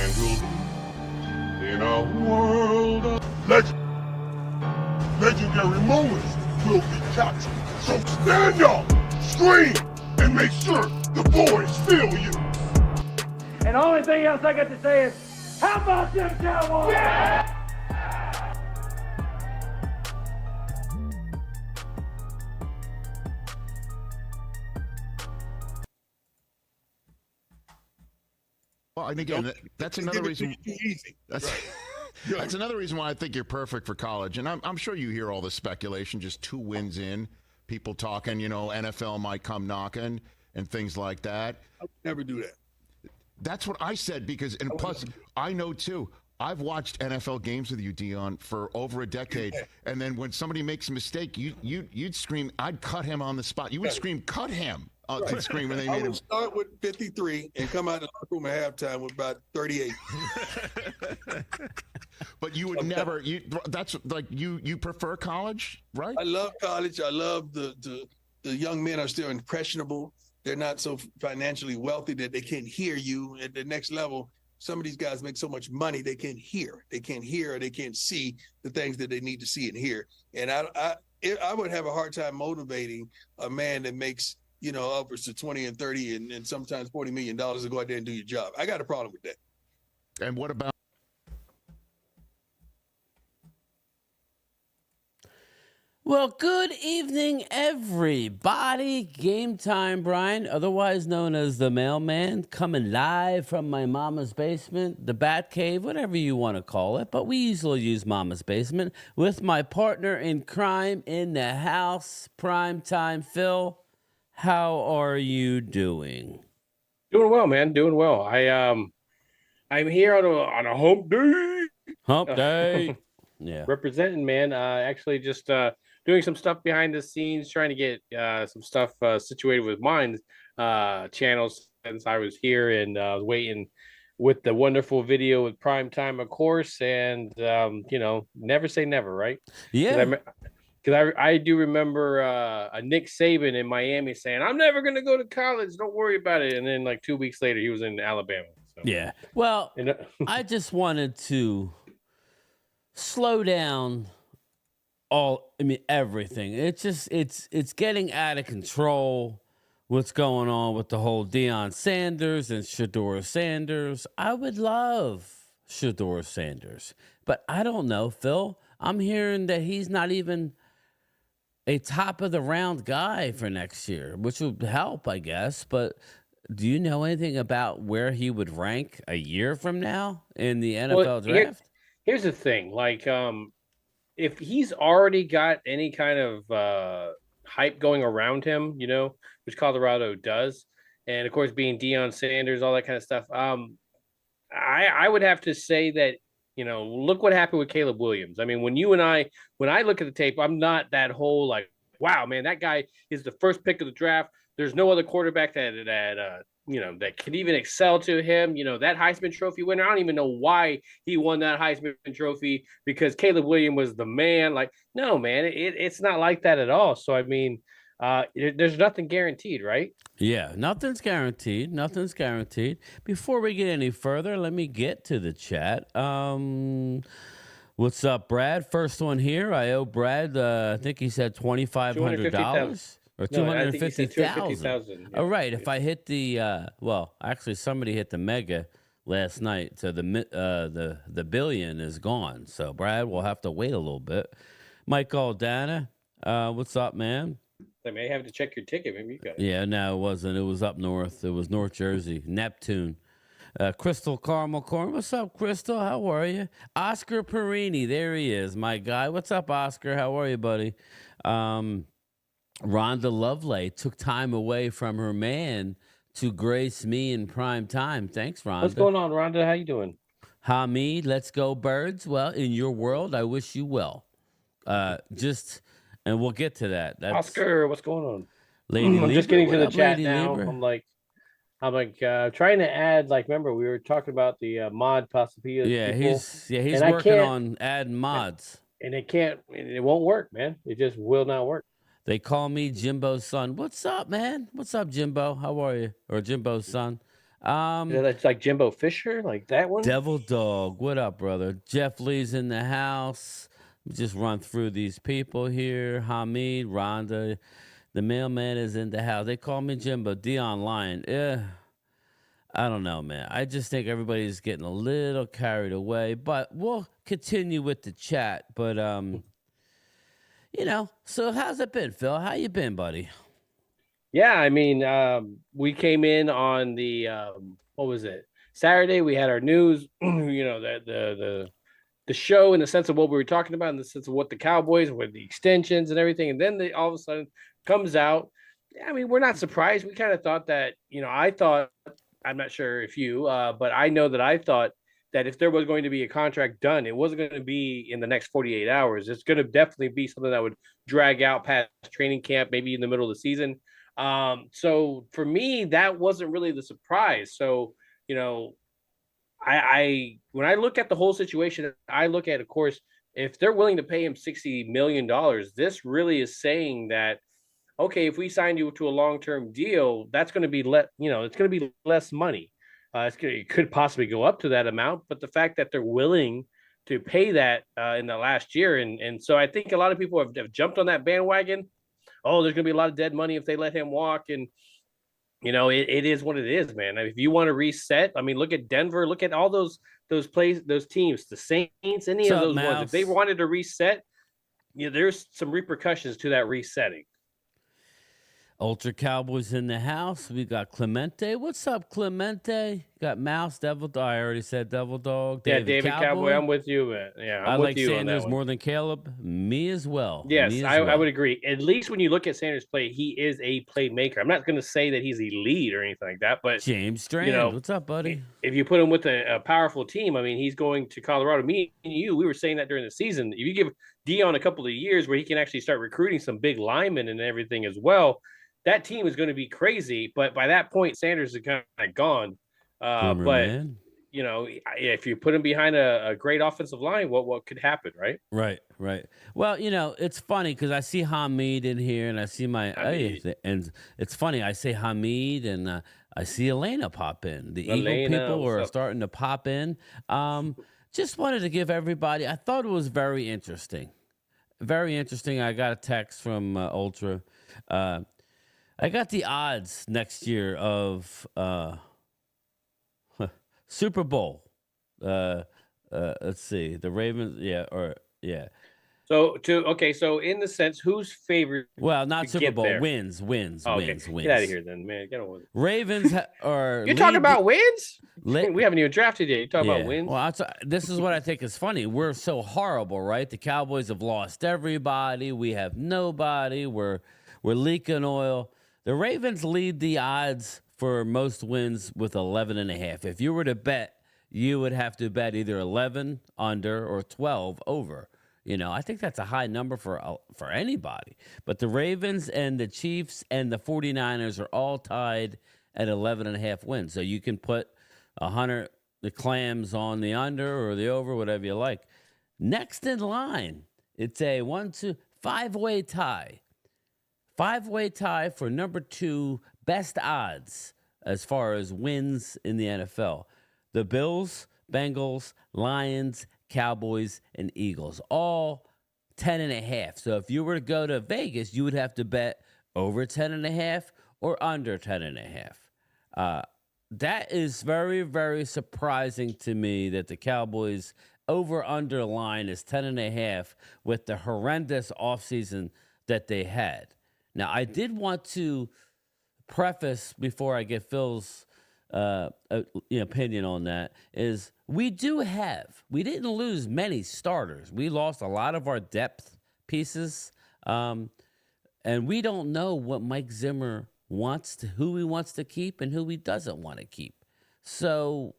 handled. In a world of legendary moments will be captured. So stand up, scream, and make sure the boys feel you. And the only thing else I got to say is, how about them Cowboys? Yeah! Well, and again, that's another reason. That's another reason why I think you're perfect for college. And I'm sure you hear all the speculation, just 2 wins in, people talking, NFL might come knocking and things like that. I would never do that. That's what I said because, and plus, I know too. I've watched NFL games with you, Dion, for over a decade, and then when somebody makes a mistake, you'd scream, "I'd cut him on the spot." You would scream, "Cut him!" To scream when they made him. I would start with 53 and come out of the locker room at halftime with about 38. But you would never. That's like you prefer college, right? I love college. I love the young men are still impressionable. They're not so financially wealthy that they can't hear you at the next level. Some of these guys make so much money they can't hear. They can't hear or they can't see the things that they need to see and hear. And I would have a hard time motivating a man that makes upwards to 20 and 30 and sometimes $40 million to go out there and do your job. I got a problem with that. And what about? Well, good evening, everybody. Game time, Brian, otherwise known as the mailman, coming live from my mama's basement, the Bat Cave, whatever you want to call it. But we usually use mama's basement with my partner in crime in the house, Primetime Phil. How are you doing? Doing well, man. Doing well. I'm here on a hump day. Hump day. Yeah. Representing, man. Actually just doing some stuff behind the scenes, trying to get some stuff situated with mine channels since I was here and I was waiting with the wonderful video with Primetime, of course, and never say never, right? Yeah. Because I do remember a Nick Saban in Miami saying, "I'm never going to go to college. Don't worry about it." And then like 2 weeks later, he was in Alabama. So. Yeah. Well, I just wanted to slow down everything. It's getting out of control. What's going on with the whole Deion Sanders and Shedeur Sanders? I would love Shedeur Sanders, but I don't know, Phil. I'm hearing that he's not even a top of the round guy for next year, which would help, I guess. But do you know anything about where he would rank a year from now in the NFL draft? Here's the thing. Like, if he's already got any kind of hype going around him, which Colorado does, and of course being Deion Sanders, all that kind of stuff, I would have to say that, look what happened with Caleb Williams. I mean, when I look at the tape, I'm not that whole like, wow, man, that guy is the first pick of the draft. There's no other quarterback that can even excel to him. That Heisman Trophy winner, I don't even know why he won that Heisman Trophy, because Caleb Williams was the man. Like, no, man, it's not like that at all. So, I mean, there's nothing guaranteed, right? Yeah, nothing's guaranteed. Nothing's guaranteed. Before we get any further, let me get to the chat. What's up, Brad? First one here. I owe Brad, I think he said $2,500 or $250,000. All right. If I hit the, actually somebody hit the mega last night, so the billion is gone. So Brad, we'll have to wait a little bit. Mike Aldana, what's up, man? I may have to check your ticket. Maybe you got it. Yeah, no, it wasn't. It was up north. It was North Jersey, Neptune. Crystal Caramel Corn. What's up, Crystal? How are you? Oscar Perini. There he is, my guy. What's up, Oscar? How are you, buddy? Rhonda Lovelay took time away from her man to grace me in prime time. Thanks, Rhonda. What's going on, Rhonda? How you doing? Hamid, let's go, birds. Well, in your world, I wish you well. And we'll get to that. That's Oscar, what's going on? Lady I'm Libra. just getting to the What up, chat Lady now. Libra? I'm like trying to add, like, remember we were talking about the mod possibilities. Yeah, he's And working on adding mods. And it won't work, man. It just will not work. They call me Jimbo's son. What's up, man? What's up, Jimbo? How are you? Or Jimbo's son. That's like Jimbo Fisher, like that one. Devil Dog, what up, brother? Jeff Lee's in the house. Just run through these people here. Hamid, Rhonda, the mailman is in the house. They call me Jimbo. Dion Lyon. I don't know, man. I just think everybody's getting a little carried away, but we'll continue with the chat. But so how's it been, Phil? How you been, buddy? Yeah, I mean, we came in on the what was it? Saturday. We had our news. The show in the sense of what we were talking about, in the sense of what the Cowboys, with the extensions and everything, and then all of a sudden comes out. I mean, we're not surprised. We kind of thought that, I thought, I'm not sure if you, but I know that I thought that if there was going to be a contract done, it wasn't going to be in the next 48 hours. It's going to definitely be something that would drag out past training camp, maybe in the middle of the season. So for me, that wasn't really the surprise. So, I when I look at the whole situation, I look at, of course, if they're willing to pay him $60 million, this really is saying that, okay, if we sign you to a long-term deal, that's going to be it's going to be less money. It could possibly go up to that amount, but the fact that they're willing to pay that in the last year, and so I think a lot of people have jumped on that bandwagon. Oh, there's going to be a lot of dead money if they let him walk, and it is what it is, man. If you want to reset, I mean, look at Denver, look at all those teams, the Saints, any of those ones. If they wanted to reset, there's some repercussions to that resetting. Ultra Cowboys in the house. We got Clemente. What's up, Clemente? Got Mouse, Devil Dog. I already said Devil Dog. David Cowboy. I'm with you, man. Yeah, I like Sanders more than Caleb. Me as well. Yes, I would agree. At least when you look at Sanders' play, he is a playmaker. I'm not going to say that he's elite or anything like that, but James Strand, what's up, buddy? If you put him with a powerful team, I mean, he's going to Colorado. Me and you, we were saying that during the season. If you give Dion a couple of years where he can actually start recruiting some big linemen and everything as well, that team is going to be crazy. But by that point, Sanders is kind of gone. Man. If you put him behind a great offensive line, what could happen, right? Right. Well, it's funny because I see Hamid in here, and I see and it's funny. I say Hamid, and I see Elena pop in. The Eagle people are starting to pop in. Just wanted to give everybody. I thought it was very interesting. Very interesting. I got a text from Ultra. I got the odds next year of Super Bowl. Let's see. The Ravens, yeah. So in the sense, who's favored? Well, not Super Bowl. There? Wins. Get out of here then, man. Get on. Ravens are. You're talking about wins? We haven't even drafted yet. You're talking about wins? Well, this is what I think is funny. We're so horrible, right? The Cowboys have lost everybody. We have nobody. We're leaking oil. The Ravens lead the odds for most wins with 11.5. If you were to bet, you would have to bet either 11 under or 12 over. I think that's a high number for anybody. But the Ravens and the Chiefs and the 49ers are all tied at 11.5 wins. So you can put 100 the clams on the under or the over, whatever you like. Next in line, it's a 5-way tie. 5-way tie for number 2 best odds as far as wins in the NFL. The Bills, Bengals, Lions, Cowboys, and Eagles, all 10.5. So if you were to go to Vegas, you would have to bet over 10.5 or under 10.5. That is very, very surprising to me that the Cowboys over-under line is 10.5 with the horrendous offseason that they had. Now, I did want to preface before I get Phil's opinion on that is we didn't lose many starters. We lost a lot of our depth pieces, and we don't know what Mike Zimmer who he wants to keep and who he doesn't want to keep. So,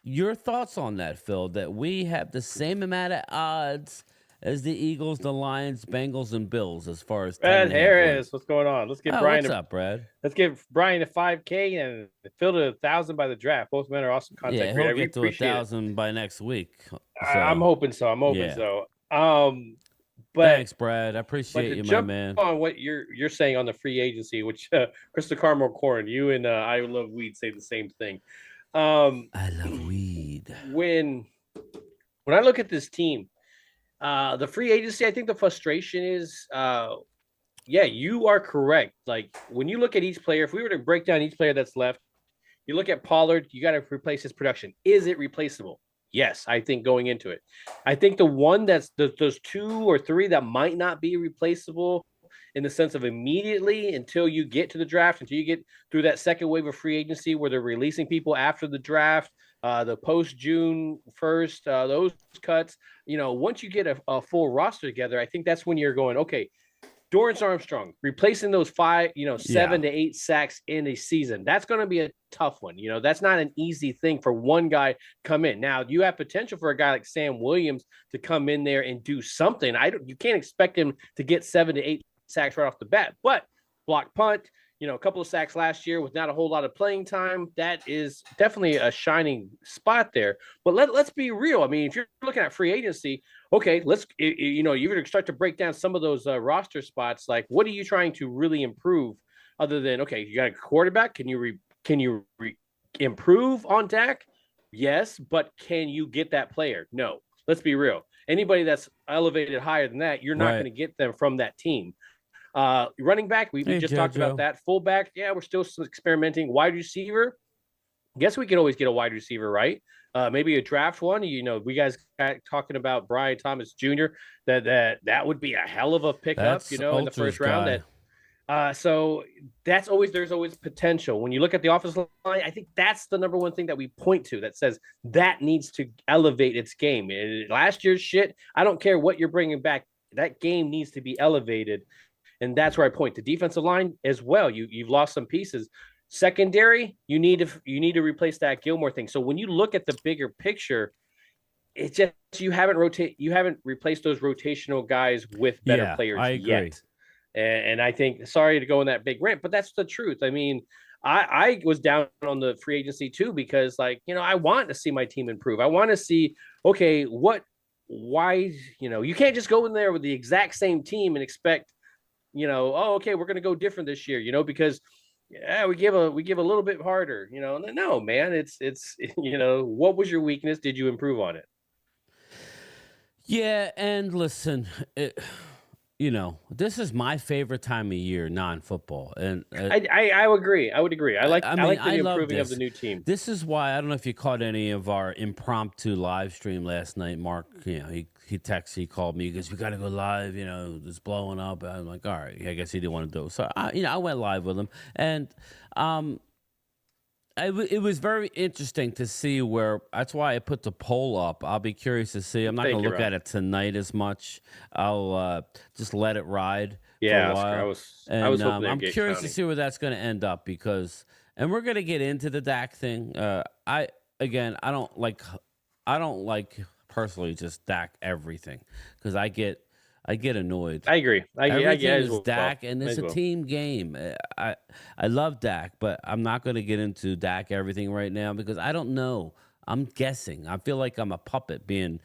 your thoughts on that, Phil, that we have the same amount of odds as the Eagles, the Lions, Bengals, and Bills as far as Brad Harris. What's going on? Let's give Brian. What's up, Brad? Let's give Brian a 5K and Phil to 1,000 by the draft. Both men are awesome contact. Yeah, he'll get to 1,000 by next week. So. I'm hoping so. So. Thanks, Brad. I But appreciate to you, my jump man. on what you're saying on the free agency, which Krista Carmel Corn, you and I Love Weed say the same thing. I love weed. When I look at this team, the free agency, I think the frustration is, yeah, you are correct. Like when you look at each player, if we were to break down each player that's left, you look at Pollard, you got to replace his production. Is it replaceable? Yes, I think going into it. I think the one that's those 2 or 3 that might not be replaceable in the sense of immediately until you get to the draft, until you get through that second wave of free agency where they're releasing people after the draft, the post June 1st, those cuts, once you get a full roster together, I think that's when you're going, okay, Dorrance Armstrong, replacing those 7 to 8 sacks in a season. That's going to be a tough one. That's not an easy thing for one guy to come in. Now, you have potential for a guy like Sam Williams to come in there and do something. You can't expect him to get 7 to 8 sacks right off the bat, but block punt, a couple of sacks last year with not a whole lot of playing time. That is definitely a shining spot there. But let's be real. I mean, if you're looking at free agency, okay, you're going to start to break down some of those roster spots. Like, what are you trying to really improve other than, okay, you got a quarterback. Can you improve on Dak? Yes, but can you get that player? No. Let's be real. Anybody that's elevated higher than that, you're not going to get them from that team. Running back, we just talked about that. Fullback, yeah, we're still experimenting. Wide receiver, guess we could always get a wide receiver, right? Maybe a draft one. We guys talking about Brian Thomas Jr. That would be a hell of a pickup, in the first round. So there's always potential. When you look at the offensive line, I think that's the number one thing that we point to that says that needs to elevate its game. Last year's shit, I don't care what you're bringing back. That game needs to be elevated. And that's where I point to defensive line as well. You've lost some pieces. Secondary, you need to replace that Gilmore thing. So when you look at the bigger picture, it's just you haven't replaced those rotational guys with better players yet. And I think, sorry to go on that big rant, but that's the truth. I mean, I was down on the free agency too because, I want to see my team improve. I want to see, okay, why you can't just go in there with the exact same team and expect, okay, we're going to go different this year, because we give a little bit harder, no, man, it's what was your weakness? Did you improve on it? Yeah. And listen, this is my favorite time of year, non-football. And I would agree. I like the improving of the new team. This is why, I don't know if you caught any of our impromptu live stream last night. Mark, he called me, he goes, we got to go live, it's blowing up. I'm like, all right, I guess he didn't want to do it. So, I went live with him. And it was very interesting to see that's why I put the poll up. I'll be curious to see. I'm not going to look at it tonight as much. I'll just let it ride for a while. I was hoping I'm curious to see where that's going to end up and we're going to get into the Dak thing. I don't like personally just Dak everything because I get annoyed. I agree. Everything is Dak, and it's a team game. I love Dak, but I'm not going to get into Dak everything right now because I don't know. I'm guessing. I feel like I'm a puppet being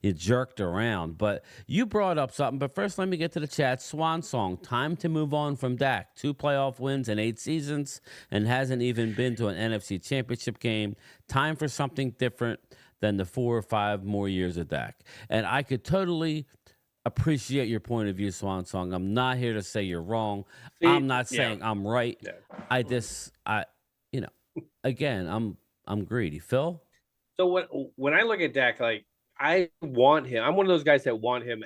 jerked around. But you brought up something. But first, let me get to the chat. Swan song. Time to move on from Dak. 2 playoff wins in 8 seasons and hasn't even been to an NFC Championship game. Time for something different than the 4 or 5 more years of Dak. And I could totally appreciate your point of view, Swan Song. I'm not here to say you're wrong. I'm not saying I'm right. Yeah. Again, I'm greedy. Phil? So when I look at Dak, I want him. I'm one of those guys that want him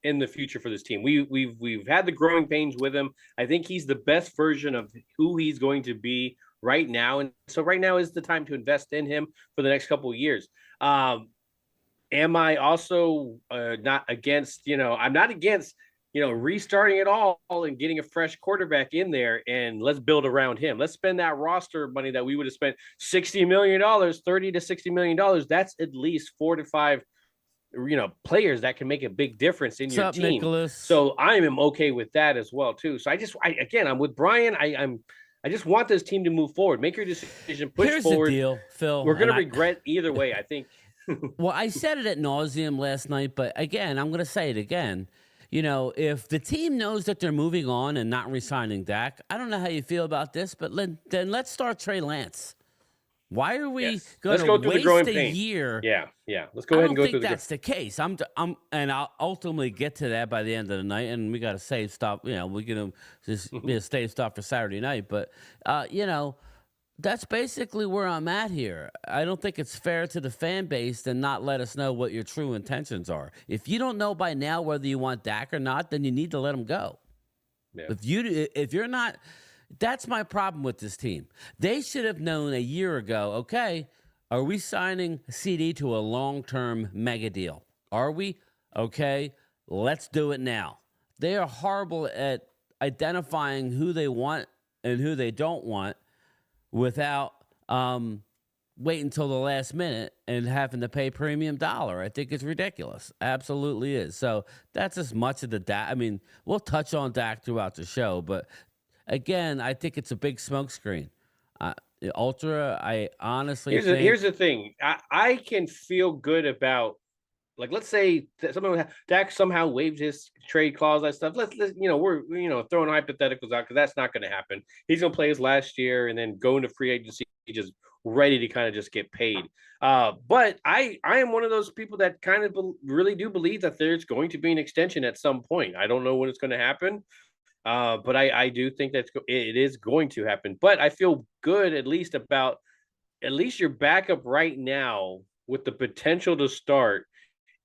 in the future for this team. We've had the growing pains with him. I think he's the best version of who he's going to be right now. And so right now is the time to invest in him for the next couple of years. Am I also not against, I'm not against, restarting it all and getting a fresh quarterback in there and let's build around him. Let's spend that roster money that we would have spent $60 million, $30 to $60 million. That's at least 4 to 5, players that can make a big difference in your team. Nicholas? So I am okay with that as well, too. So I'm with Brian. I just want this team to move forward. Make your decision, push forward. Here's the deal, Phil. We're going to regret either way, I think. Well, I said it at nauseum last night, but again, I'm going to say it again. if the team knows that they're moving on and not re-signing Dak, I don't know how you feel about this, but then let's start Trey Lance. Why are we going to waste a year? Yeah. Let's go ahead and go through the. I don't think that's the case. And I'll ultimately get to that by the end of the night. And we got to save stuff. We're gonna just save stuff for Saturday night. But that's basically where I'm at here. I don't think it's fair to the fan base to not let us know what your true intentions are. If you don't know by now whether you want Dak or not, then you need to let him go. Yeah. If you're not. That's my problem with this team. They should have known a year ago, okay, are we signing CD to a long-term mega deal? Are we? Okay, let's do it now. They are horrible at identifying who they want and who they don't want without waiting until the last minute and having to pay premium dollar. I think it's ridiculous. Absolutely is. So that's as much of the Dak. I mean, we'll touch on Dak throughout the show, but again, I think it's a big smokescreen. Ultra, I honestly think... Here's the thing. I can feel good about, like, let's say that Dak somehow waived his trade clause, that stuff. Let's we're throwing hypotheticals out because that's not going to happen. He's going to play his last year and then go into free agency just ready to kind of just get paid. But I am one of those people that kind of really do believe that there's going to be an extension at some point. I don't know when it's going to happen. But I do think that it is going to happen. But I feel good at least your backup right now with the potential to start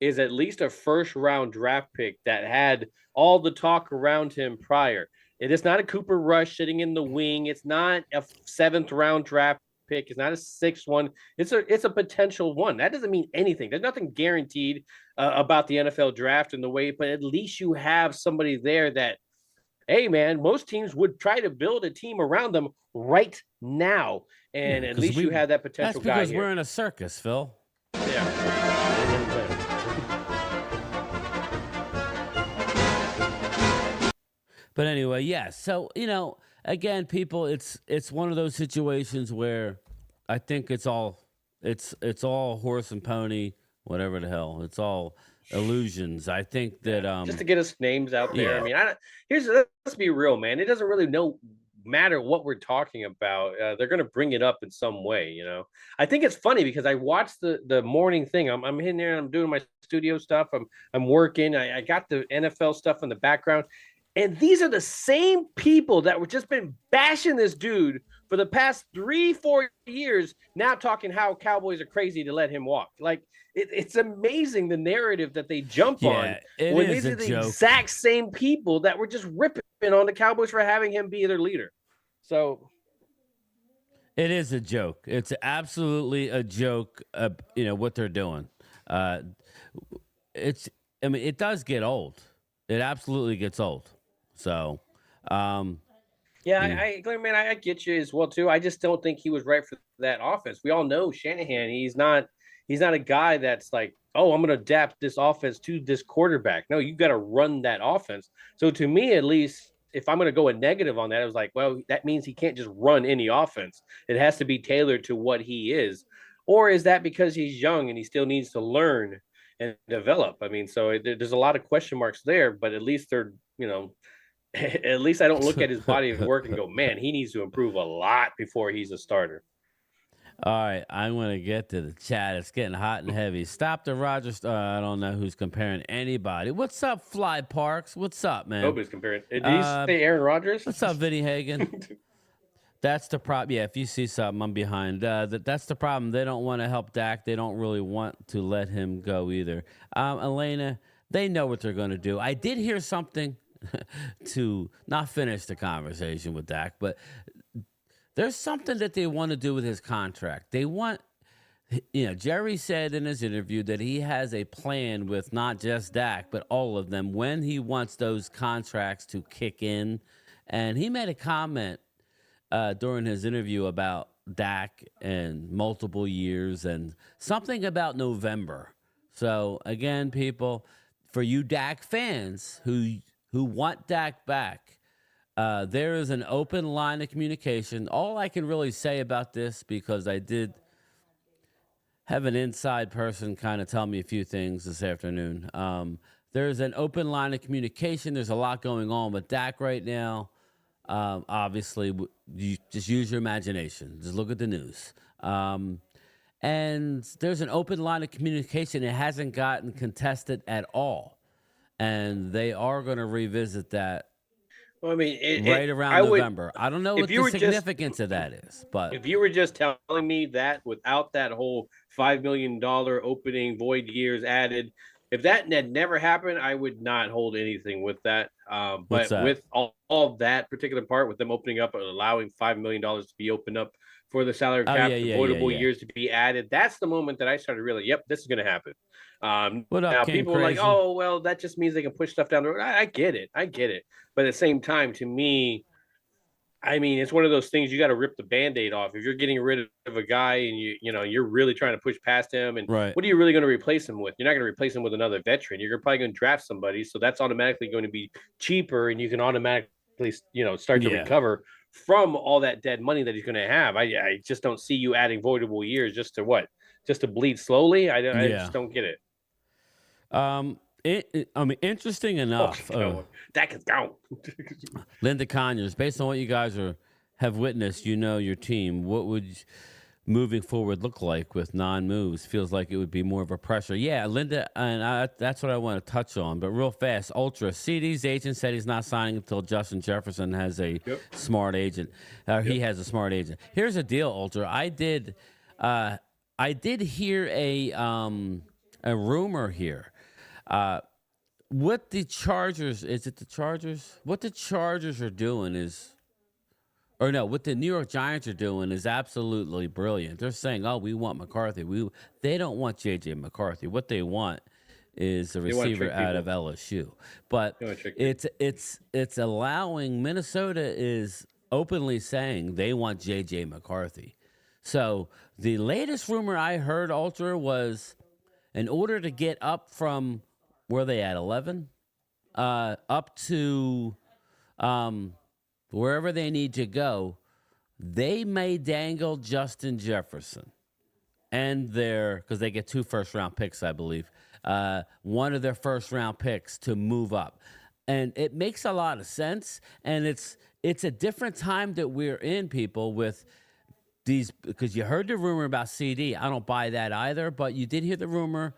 is at least a first-round draft pick that had all the talk around him prior. It is not a Cooper Rush sitting in the wing. It's not a 7th-round draft pick. It's not a 6th one. It's a potential one. That doesn't mean anything. There's nothing guaranteed about the NFL draft in the way, but at least you have somebody there that, hey, man, most teams would try to build a team around them right now. And at least you have that potential guy here. That's because we're in a circus, Phil. Yeah. But anyway, yeah. So, again, people, it's one of those situations where I think it's all horse and pony, whatever the hell. It's all illusions. I think that just to get us names out there. Yeah. I mean, let's be real, man. It doesn't really matter what we're talking about. They're going to bring it up in some way. I think it's funny because I watched the morning thing. I'm in there and I'm doing my studio stuff. I'm working. I got the NFL stuff in the background. And these are the same people that were just been bashing this dude for the past 3-4 years, now talking how Cowboys are crazy to let him walk. Like, it's amazing the narrative that they jump on when these are the exact same people that were just ripping on the Cowboys for having him be their leader. So it is a joke. It's absolutely a joke. What they're doing. It does get old. It absolutely gets old. So, Glenn, man, I get you as well too. I just don't think he was right for that offense. We all know Shanahan. He's not a guy that's like, oh, I'm going to adapt this offense to this quarterback. No, you got to run that offense. So to me, at least, if I'm going to go a negative on that, I was like, well, that means he can't just run any offense. It has to be tailored to what he is. Or is that because he's young and he still needs to learn and develop? I mean, so there's a lot of question marks there, but at least they're, at least I don't look at his body of work and go, man, he needs to improve a lot before he's a starter. All right, I'm going to get to the chat. It's getting hot and heavy. Stop the Rogers. I don't know who's comparing anybody. What's up, Fly Parks? What's up, man? Nobody's comparing. Did he say Aaron Rodgers? What's up, Vinny Hagan? That's the problem. Yeah, if you see something, I'm behind. That's the problem. They don't want to help Dak. They don't really want to let him go either. Elena, they know what they're going to do. I did hear something to not finish the conversation with Dak, but there's something that they want to do with his contract. They want, Jerry said in his interview that he has a plan with not just Dak, but all of them when he wants those contracts to kick in. And he made a comment during his interview about Dak and multiple years and something about November. So again, people, for you Dak fans who want Dak back, there is an open line of communication. All I can really say about this, because I did have an inside person kind of tell me a few things this afternoon. there's an open line of communication. There's a lot going on with Dak right now. Obviously, you just use your imagination. Just look at the news. And there's an open line of communication. It hasn't gotten contested at all. And they are going to revisit that Well, I mean, around November. I don't know what the significance of that is, but if you were just telling me that without that whole $5 million opening void years added, if that had never happened, I would not hold anything with that. But with all of that particular part, with them opening up and allowing $5 million to be opened up for the salary cap, avoidable years to be added, that's the moment that I started really, yep, this is going to happen. Now people are like, oh, well, that just means they can push stuff down the road. I get it. But at the same time, to me, I mean, it's one of those things you got to rip the Band-Aid off. If you're getting rid of a guy and you're really trying to push past him, and what are you really going to replace him with? You're not going to replace him with another veteran. You're probably going to draft somebody, so that's automatically going to be cheaper, and you can automatically start to recover from all that dead money that he's going to have. I just don't see you adding voidable years just to bleed slowly. I just don't get it. I mean, interesting enough. Dak is gone. Linda Conyers, based on what you guys have witnessed, your team, what would moving forward look like with non-moves? Feels like it would be more of a pressure. Yeah, Linda, and that's what I want to touch on. But real fast, Ultra, CD's agent said he's not signing until Justin Jefferson has a smart agent. He has a smart agent. Here's the deal, Ultra. I did hear a rumor here. What the Chargers, is it the Chargers? What the Chargers are doing what the New York Giants are doing is absolutely brilliant. They're saying, oh, we want McCarthy. They don't want J.J. McCarthy. What they want is a receiver out of LSU. But it's allowing, Minnesota is openly saying they want J.J. McCarthy. So the latest rumor I heard, Ultra, was in order to get up from where they at 11, up to wherever they need to go, they may dangle Justin Jefferson and because they get 2 first-round picks, I believe, one of their first-round picks to move up. And it makes a lot of sense, and it's a different time that we're in, people, with these, because you heard the rumor about CD. I don't buy that either, but you did hear the rumor.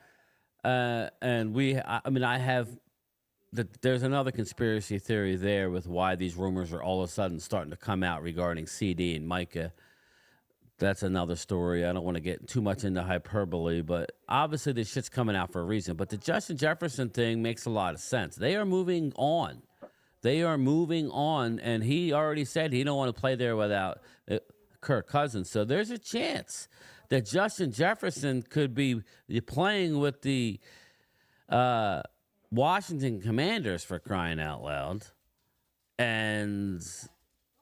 There's another conspiracy theory there with why these rumors are all of a sudden starting to come out regarding CD and Micah. That's another story. I don't want to get too much into hyperbole, but obviously this shit's coming out for a reason. But the Justin Jefferson thing makes a lot of sense. They are moving on. And he already said he don't want to play there without Kirk Cousins. So there's a chance that Justin Jefferson could be playing with the Washington Commanders, for crying out loud, and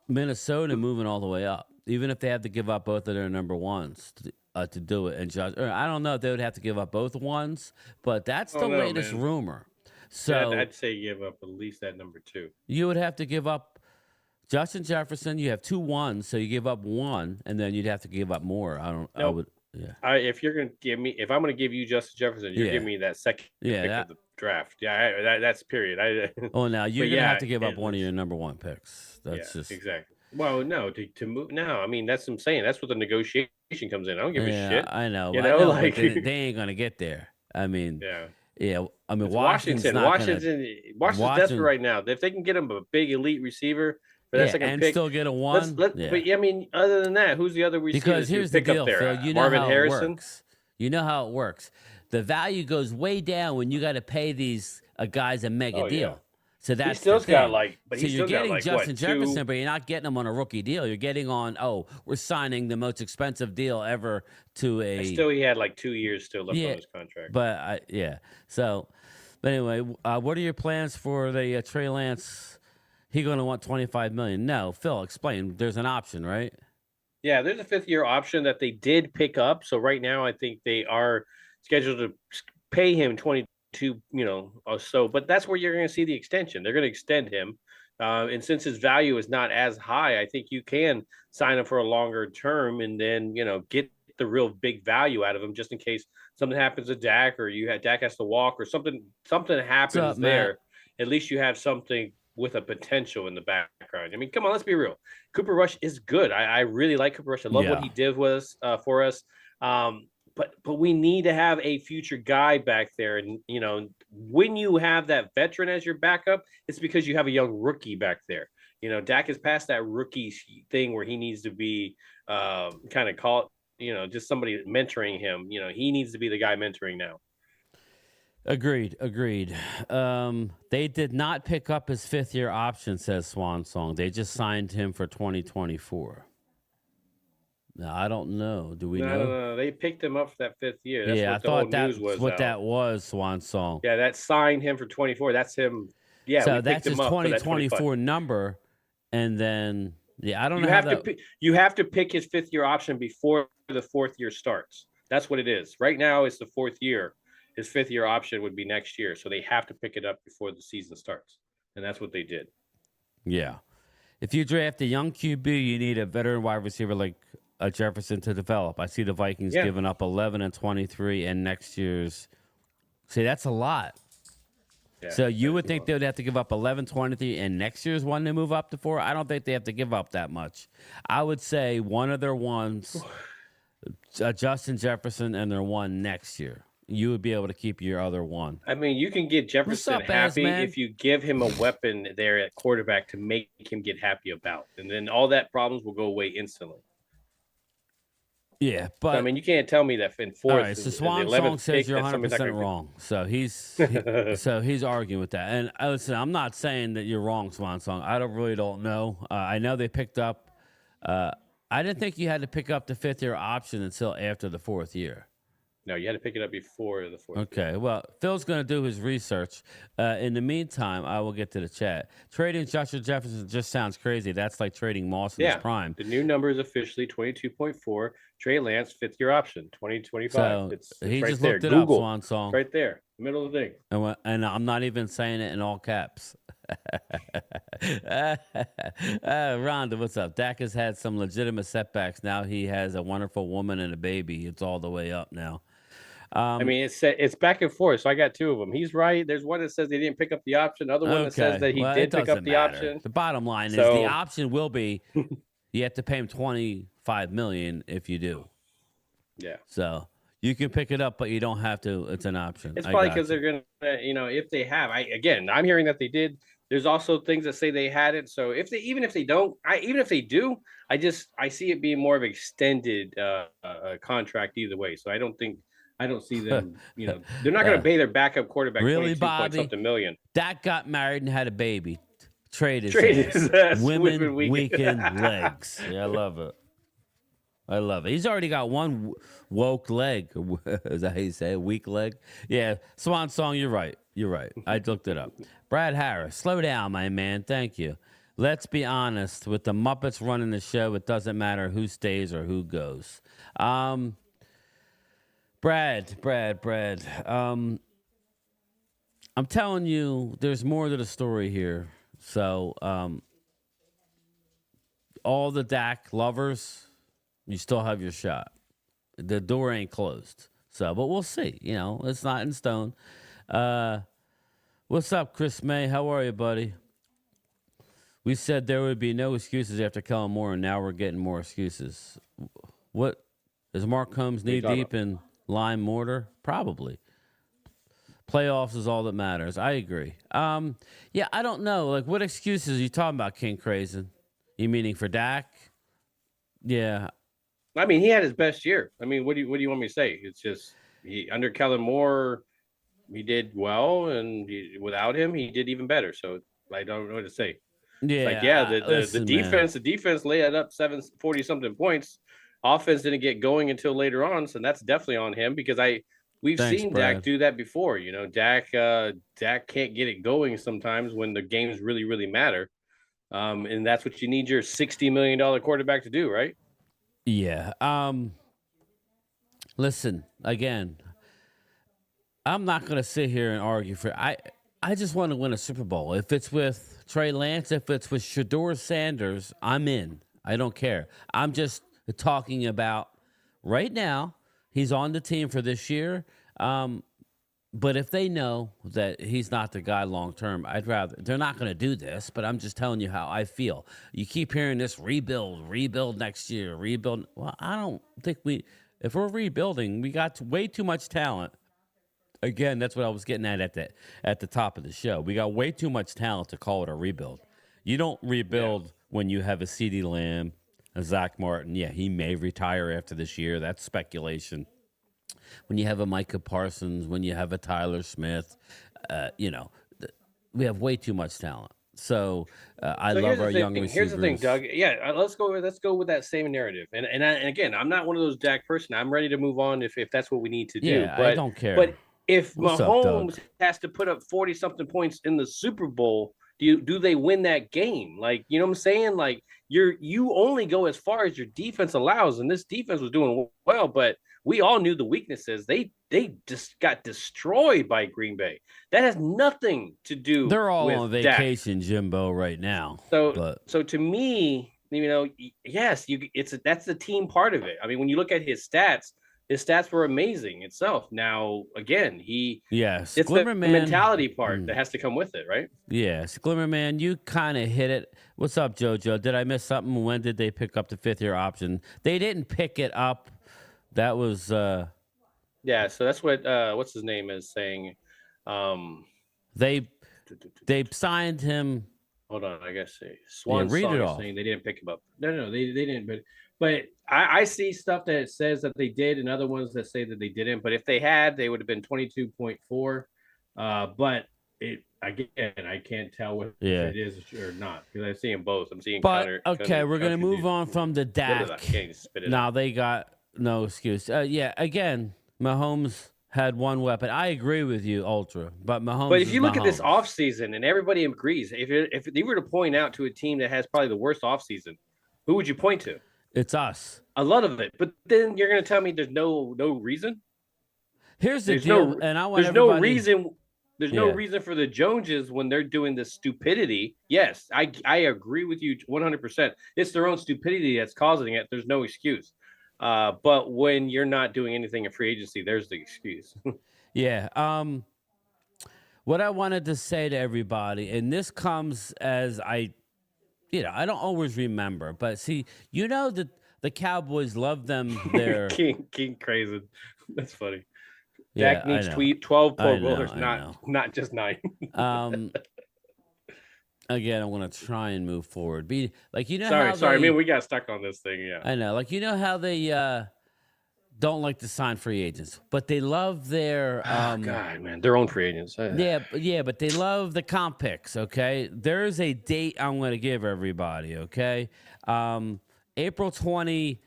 Minnesota moving all the way up, even if they have to give up both of their number ones to do it. And I don't know if they would have to give up both ones, but that's the latest rumor. So I'd say give up at least that number 2. You would have to give up Justin Jefferson. You have 2 ones, so you give up 1, and then you'd have to give up more. If you're gonna give me, if I'm gonna give you Justin Jefferson, you're giving me that second pick of the draft. That's period. Now you're gonna have to give up one of your number 1 picks. That's just exactly. Well, no, to move. No, I mean that's what I'm saying. That's what the negotiation comes in. I don't give a shit. I know. They ain't gonna get there. I mean, I mean, Washington's desperate right now. If they can get him a big elite receiver for that second pick, still get a 1. But I mean, other than that, who's the other receiver? Because here's the deal, Phil. You know Marvin how Harrison? it works. You know how it works. The value goes way down when you got to pay these guys a mega deal. Yeah. So that's he's got you're getting Justin Jefferson, but you're not getting him on a rookie deal. You're getting on, we're signing the most expensive deal ever to a. He had 2 years still left on his contract. But So, but anyway, what are your plans for the Trey Lance? He going to want $25 million? No, Phil, explain. There's an option, right? Yeah, there's a 5th-year option that they did pick up. So right now, I think they are scheduled to pay him 22, or so. But that's where you're going to see the extension. They're going to extend him, and since his value is not as high, I think you can sign him for a longer term and then get the real big value out of him, just in case something happens to Dak, or Dak has to walk, or something happens there. At least you have something with a potential in the background. I mean, come on, let's be real. Cooper Rush is good. I really like Cooper Rush. I love what he did with us for us. But we need to have a future guy back there. And, you know, when you have that veteran as your backup, it's because you have a young rookie back there. You know, Dak is past that rookie thing where he needs to be kind of called, you know, just somebody mentoring him. You know, he needs to be the guy mentoring now. Agreed. They did not pick up his 5th-year option, says Swan Song. They just signed him for 2024. Now, I don't know. Do we know? No. They picked him up for that 5th year. That's yeah, what I the thought news was. What that was, Swan Song. Yeah, that signed him for 24. That's him. Yeah, so that's his 2024 number. And then, I don't know. You have to pick his 5th-year option before the 4th year starts. That's what it is. Right now, it's the 4th year. His 5th-year option would be next year. So they have to pick it up before the season starts. And that's what they did. Yeah. If you draft a young QB, you need a veteran wide receiver like Jefferson to develop. I see the Vikings giving up 11 and 23 and next year's. See, that's a lot. Yeah, so you would think they would have to give up 11, 23 and next year's one to move up to 4. I don't think they have to give up that much. I would say one of their ones, Justin Jefferson, and their one next year. You would be able to keep your other one. I mean, you can get Jefferson happy if you give him a weapon there at quarterback to make him get happy about. And then all that problems will go away instantly. Yeah, but I mean, you can't tell me that in 4th. All right, so Swan Song says you're 100% wrong. So he's arguing with that. And listen, I'm not saying that you're wrong, Swan Song. I really don't know. I know they picked up. I didn't think you had to pick up the 5th-year option until after the 4th year. No, you had to pick it up before the 4th. Okay, well, Phil's going to do his research. In the meantime, I will get to the chat. Trading Joshua Jefferson just sounds crazy. That's like trading Moss in his prime. The new number is officially 22.4. Trey Lance, 5th-year option, 2025. So it's he right just there. looked it Google, up, Swan Song. right there, middle of the thing. And I'm not even saying it in all caps. Rhonda, what's up? Dak has had some legitimate setbacks. Now he has a wonderful woman and a baby. It's all the way up now. I mean, it's back and forth. So I got 2 of them. He's right. There's one that says they didn't pick up the option. Other one that says that he did pick up the option. The bottom line is the option will be you have to pay him $25 million if you do. Yeah. So you can pick it up, but you don't have to. It's an option. It's probably because they're gonna, if they have. I'm hearing that they did. There's also things that say they hadn't. So even if they do, I see it being more of an extended contract either way. So I don't see them, they're not going to pay their backup quarterback really, 22 Bobby, point something million. Dak got married and had a baby. Trade his ass. Women weaken legs. Yeah, I love it. He's already got one woke leg. Is that how you say it? Weak leg? Yeah. Swan Song, you're right. I looked it up. Brad Harris, slow down, my man. Thank you. Let's be honest. With the Muppets running the show, it doesn't matter who stays or who goes. Brad. I'm telling you, there's more to the story here. So, all the Dak lovers, you still have your shot. The door ain't closed. So, but we'll see. It's not in stone. What's up, Chris May? How are you, buddy? We said there would be no excuses after Kellen Moore, and now we're getting more excuses. What is Mark Combs knee deep in lime mortar? Probably. Playoffs is all that matters. I agree. Yeah, I don't know. Like, what excuses are you talking about, King Crazen? You meaning for Dak? Yeah. I mean, he had his best year. I mean, what do you want me to say? It's just under Kellen Moore, he did well, and without him, he did even better. So I don't know what to say. Yeah. The defense laid up 40 something points. Offense didn't get going until later on, so that's definitely on him because we've seen Brad. Dak do that before. Dak can't get it going sometimes when the games really, really matter. And that's what you need your $60 million quarterback to do, right? Yeah. Listen, again, I'm not going to sit here and argue I just want to win a Super Bowl. If it's with Trey Lance, if it's with Shedeur Sanders, I'm in. I don't care. I'm just talking about right now, he's on the team for this year. But if they know that he's not the guy long term, they're not going to do this, but I'm just telling you how I feel. You keep hearing this rebuild next year, rebuild. Well, I don't think if we're rebuilding, we got way too much talent. Again, that's what I was getting at the top of the show. We got way too much talent to call it a rebuild. You don't rebuild when you have a CeeDee Lamb, a Zach Martin. Yeah, he may retire after this year. That's speculation. When you have a Micah Parsons, when you have a Tyler Smith, we have way too much talent. So I love our young receivers. Here's the thing, Doug. Yeah, let's go with that same narrative. And again, I'm not one of those Dak person. I'm ready to move on if that's what we need to do. Yeah, I don't care. But if Mahomes has to put up 40-something points in the Super Bowl, do they win that game? Like, you know what I'm saying? Like, you only go as far as your defense allows, and this defense was doing well, but we all knew the weaknesses. They just got destroyed by Green Bay. That has nothing to do. They're all with on vacation, Jimbo, right now. So to me, yes, that's the team part of it. I mean, when you look at his stats were amazing itself. Now, again, it's the mentality part that has to come with it, right? Yes, Glimmerman, you kind of hit it. What's up, JoJo? Did I miss something? When did they pick up the 5th-year option? They didn't pick it up. That was so that's what what's his name is saying. They signed him. Hold on, I guess Swan read Song it is off. saying they didn't pick him up. No, they didn't. But I see stuff that says that they did, and other ones that say that they didn't. But if they had, they would have been 22.4. But I can't tell if it is or not because I'm seeing both. I'm seeing. But we're gonna move on from the Dak. Now they got no excuse. Again, Mahomes had one weapon. I agree with you, Ultra. But Mahomes. But if you look at this offseason, and everybody agrees, if you were to point out to a team that has probably the worst offseason, who would you point to? It's us. A lot of it. But then you're going to tell me there's no reason? Here's the deal. There's no reason. There's no reason for the Joneses when they're doing this stupidity. Yes, I agree with you 100%. It's their own stupidity that's causing it. There's no excuse. But when you're not doing anything in free agency, there's the excuse. Yeah. What I wanted to say to everybody, and this comes as I don't always remember, but see, that the Cowboys love them. Their King crazy. That's funny. Yeah, Dak needs 12 Pro Bowlers, not just 9. Again, I'm going to try and move forward. Sorry. I mean, we got stuck on this thing. Yeah, I know. How they don't like to sign free agents, but they love their God, man, their own free agents. But they love the comp picks. Okay, there's a date I'm going to give everybody. Okay, April 29th,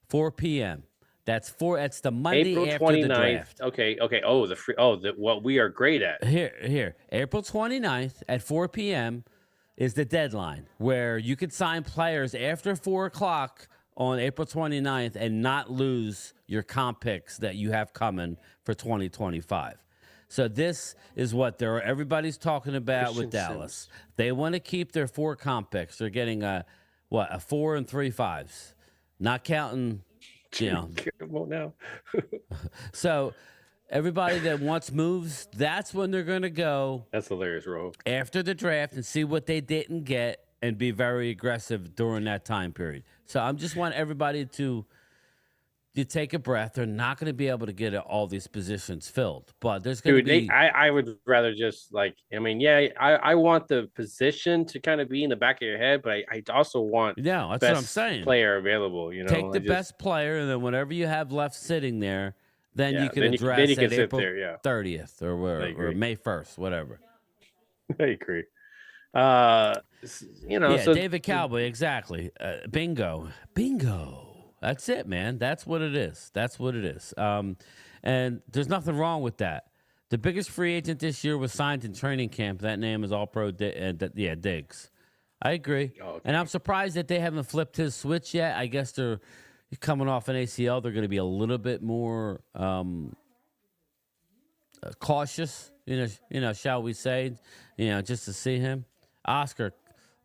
4 p.m. That's the Monday April after 29th. the draft. Okay. What we are great at. Here. April 29th at 4 p.m. is the deadline where you could sign players after 4 o'clock on April 29th and not lose your comp picks that you have coming for 2025. So this is what everybody's talking about with Dallas. They want to keep their 4 comp picks. They're getting a 4 and 3 5s, not counting. Now. So everybody that wants moves, that's when they're going to go. That's hilarious, Ro. After the draft and see what they didn't get and be very aggressive during that time period. So I just want everybody to take a breath. They're not going to be able to get all these positions filled, but there's going to be. I would rather just I want the position to kind of be in the back of your head, but I also want that's what I'm saying. Player available. Take the best player, and then whatever you have left sitting there, then you can address you can April there, 30th or May 1st, whatever. I agree. So David Cowboy, exactly. Bingo. That's it, man. That's what it is. And there's nothing wrong with that. The biggest free agent this year was signed in training camp. That name is All-Pro Diggs. I agree. Oh, okay. And I'm surprised that they haven't flipped his switch yet. I guess they're coming off an ACL. They're going to be a little bit more cautious, shall we say, just to see him. Oscar,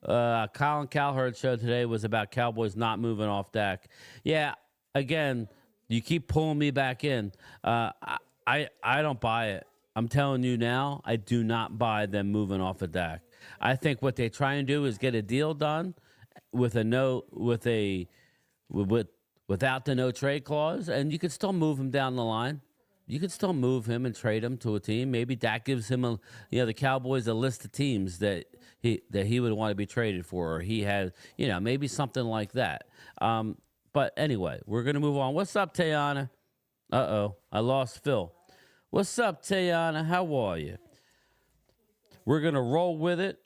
Colin Cowherd show today was about Cowboys not moving off Dak. Yeah, again, you keep pulling me back in. I don't buy it. I'm telling you now, I do not buy them moving off of Dak. I think what they try and do is get a deal done with without the no trade clause, and you could still move him down the line. You could still move him and trade him to a team. Maybe Dak gives him the Cowboys a list of teams that he would want to be traded for, or he has, maybe something like that. But anyway, we're gonna move on. What's up, Tayana? I lost Phil. What's up, Tayana? How are you? We're gonna roll with it.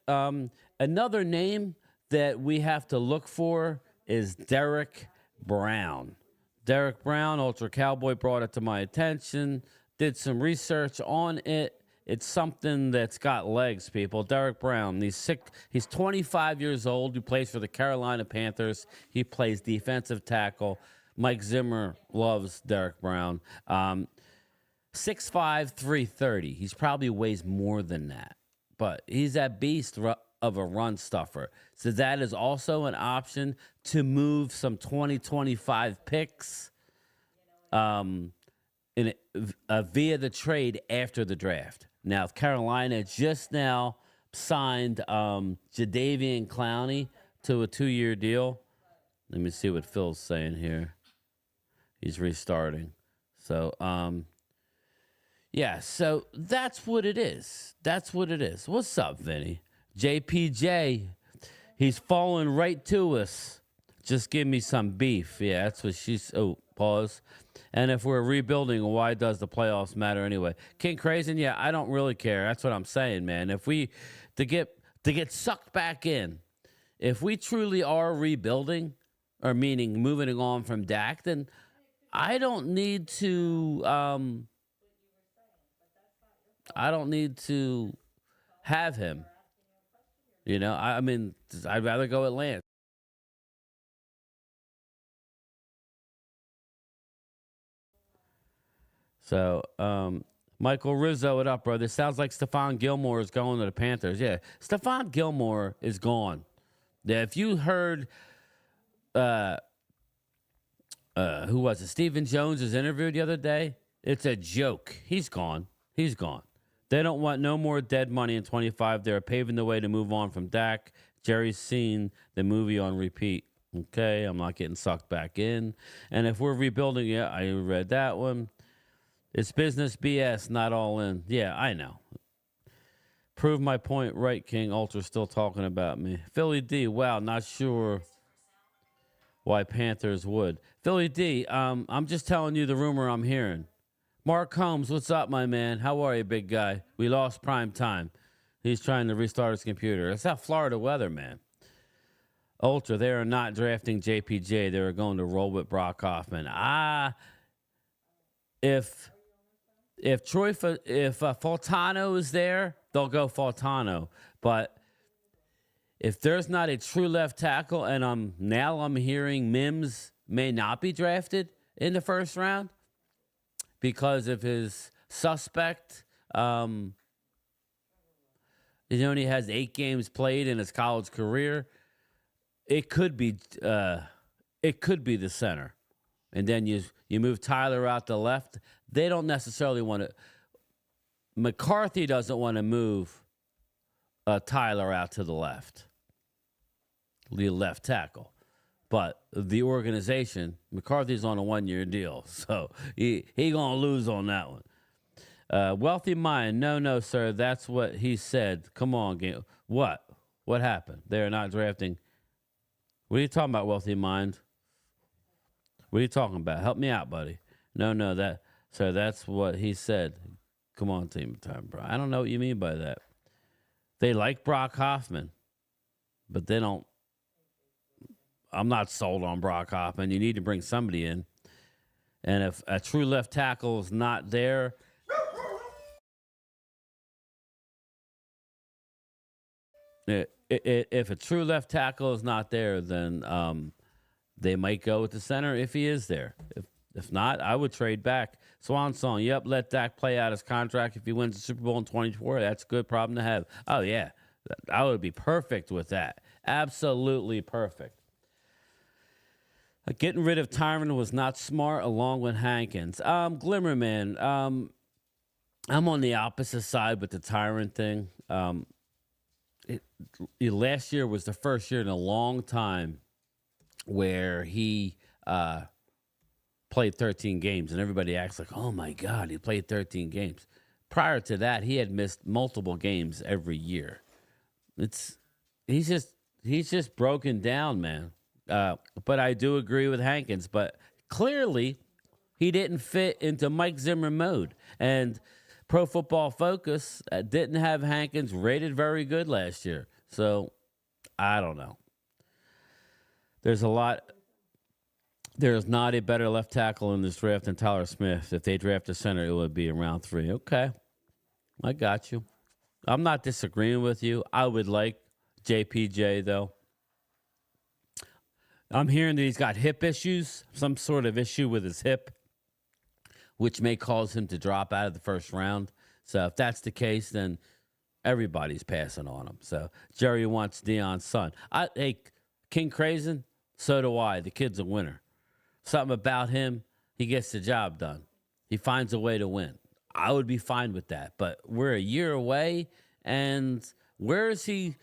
Another name that we have to look for is Derek Brown. Derek Brown, Ultra Cowboy, brought it to my attention. Did some research on it. It's something that's got legs, people. Derek Brown, he's 25 years old. He plays for the Carolina Panthers. He plays defensive tackle. Mike Zimmer loves Derek Brown. 6'5", 330. He's probably weighs more than that. But he's that beast of a run stuffer. So that is also an option to move some 2025 picks via the trade after the draft. Now, Carolina just now signed Jadeveon Clowney to a 2-year deal. Let me see what Phil's saying here. He's restarting. So, yeah, so that's what it is. That's what it is. What's up, Vinny? JPJ, he's falling right to us. Just give me some beef. Yeah, that's what she's. Oh, pause. And if we're rebuilding, why does the playoffs matter anyway? King Crazen, yeah, I don't really care. That's what I'm saying, man. If we to get sucked back in, if we truly are rebuilding, or meaning moving on from Dak, then I don't need to. I don't need to have him. I mean, I'd rather go at Lance. So, Michael Rizzo, what up, brother? Sounds like Stephon Gilmore is going to the Panthers. Yeah, Stephon Gilmore is gone. Yeah, if you heard, who was it? Stephen Jones' interview the other day. It's a joke. He's gone. He's gone. They don't want no more dead money in 25. They're paving the way to move on from Dak. Jerry's seen the movie on repeat. Okay, I'm not getting sucked back in. And if we're rebuilding, yeah, I read that one. It's business BS, not all in. Yeah, I know. Prove my point right, King. Ultra's still talking about me. Philly D, wow, not sure why Panthers would. Philly D, I'm just telling you the rumor I'm hearing. Mark Holmes, what's up, my man? How are you, big guy? We lost Primetime. He's trying to restart his computer. It's that Florida weather, man. Ultra, they are not drafting JPJ. They are going to roll with Brock Hoffman. If Fautano is there, they'll go Fautano. But if there's not a true left tackle, and I'm hearing Mims may not be drafted in the first round because of his suspect. He only has 8 games played in his college career. It could be the center. And then you move Tyler out to left. They don't necessarily want to. McCarthy doesn't want to move Tyler out to the left tackle. But the organization, McCarthy's on a 1-year deal, so he gonna lose on that one. Wealthy Mind, no, sir, that's what he said. Come on, game. What happened? They're not drafting. What are you talking about, Wealthy Mind? What are you talking about? Help me out, buddy. No, that's what he said. Come on, team time, bro. I don't know what you mean by that. They like Brock Hoffman, but they don't. I'm not sold on Brock Hoffman. You need to bring somebody in. And if a true left tackle is not there, if a true left tackle is not there, then they might go with the center if he is there. If not, I would trade back. Swan Song, yep, let Dak play out his contract. If he wins the Super Bowl in 2024, that's a good problem to have. Oh, yeah, I would be perfect with that. Absolutely perfect. Getting rid of Tyron was not smart, along with Hankins. Glimmerman, I'm on the opposite side with the Tyron thing. Last year was the first year in a long time where he played 13 games, and everybody acts like, oh my God, he played 13 games. Prior to that, he had missed multiple games every year. He's just broken down, man. But I do agree with Hankins. But clearly, he didn't fit into Mike Zimmer mode. And Pro Football Focus didn't have Hankins rated very good last year. So I don't know. There's not a better left tackle in this draft than Tyler Smith. If they draft a center, it would be in round 3. Okay. I got you. I'm not disagreeing with you. I would like JPJ, though. I'm hearing that he's got hip issues, some sort of issue with his hip, which may cause him to drop out of the first round. So if that's the case, then everybody's passing on him. So Jerry wants Deion's son. Hey, King Crazen, so do I. The kid's a winner. Something about him, he gets the job done. He finds a way to win. I would be fine with that. But we're a year away, and where is he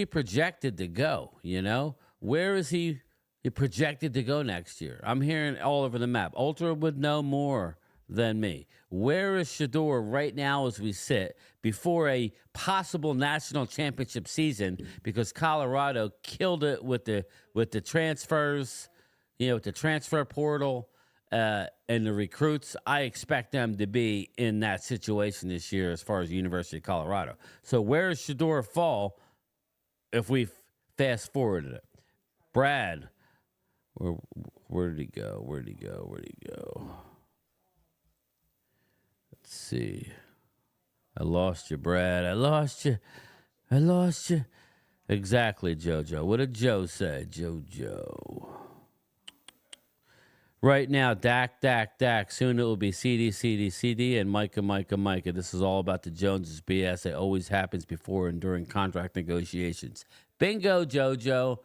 projected to go, you know? Where is he projected to go next year? I'm hearing all over the map. Ultra would know more than me. Where is Shedeur right now as we sit before a possible national championship season? Because Colorado killed it with the transfers, with the transfer portal and the recruits. I expect them to be in that situation this year as far as the University of Colorado. So where does Shedeur fall if we fast forwarded it? Brad, where did he go? Where did he go? Let's see. I lost you, Brad. I lost you. Exactly, JoJo. What did Joe say? JoJo. Right now, Dak. Soon it will be CD, and Micah. This is all about the Joneses BS. It always happens before and during contract negotiations. Bingo, JoJo.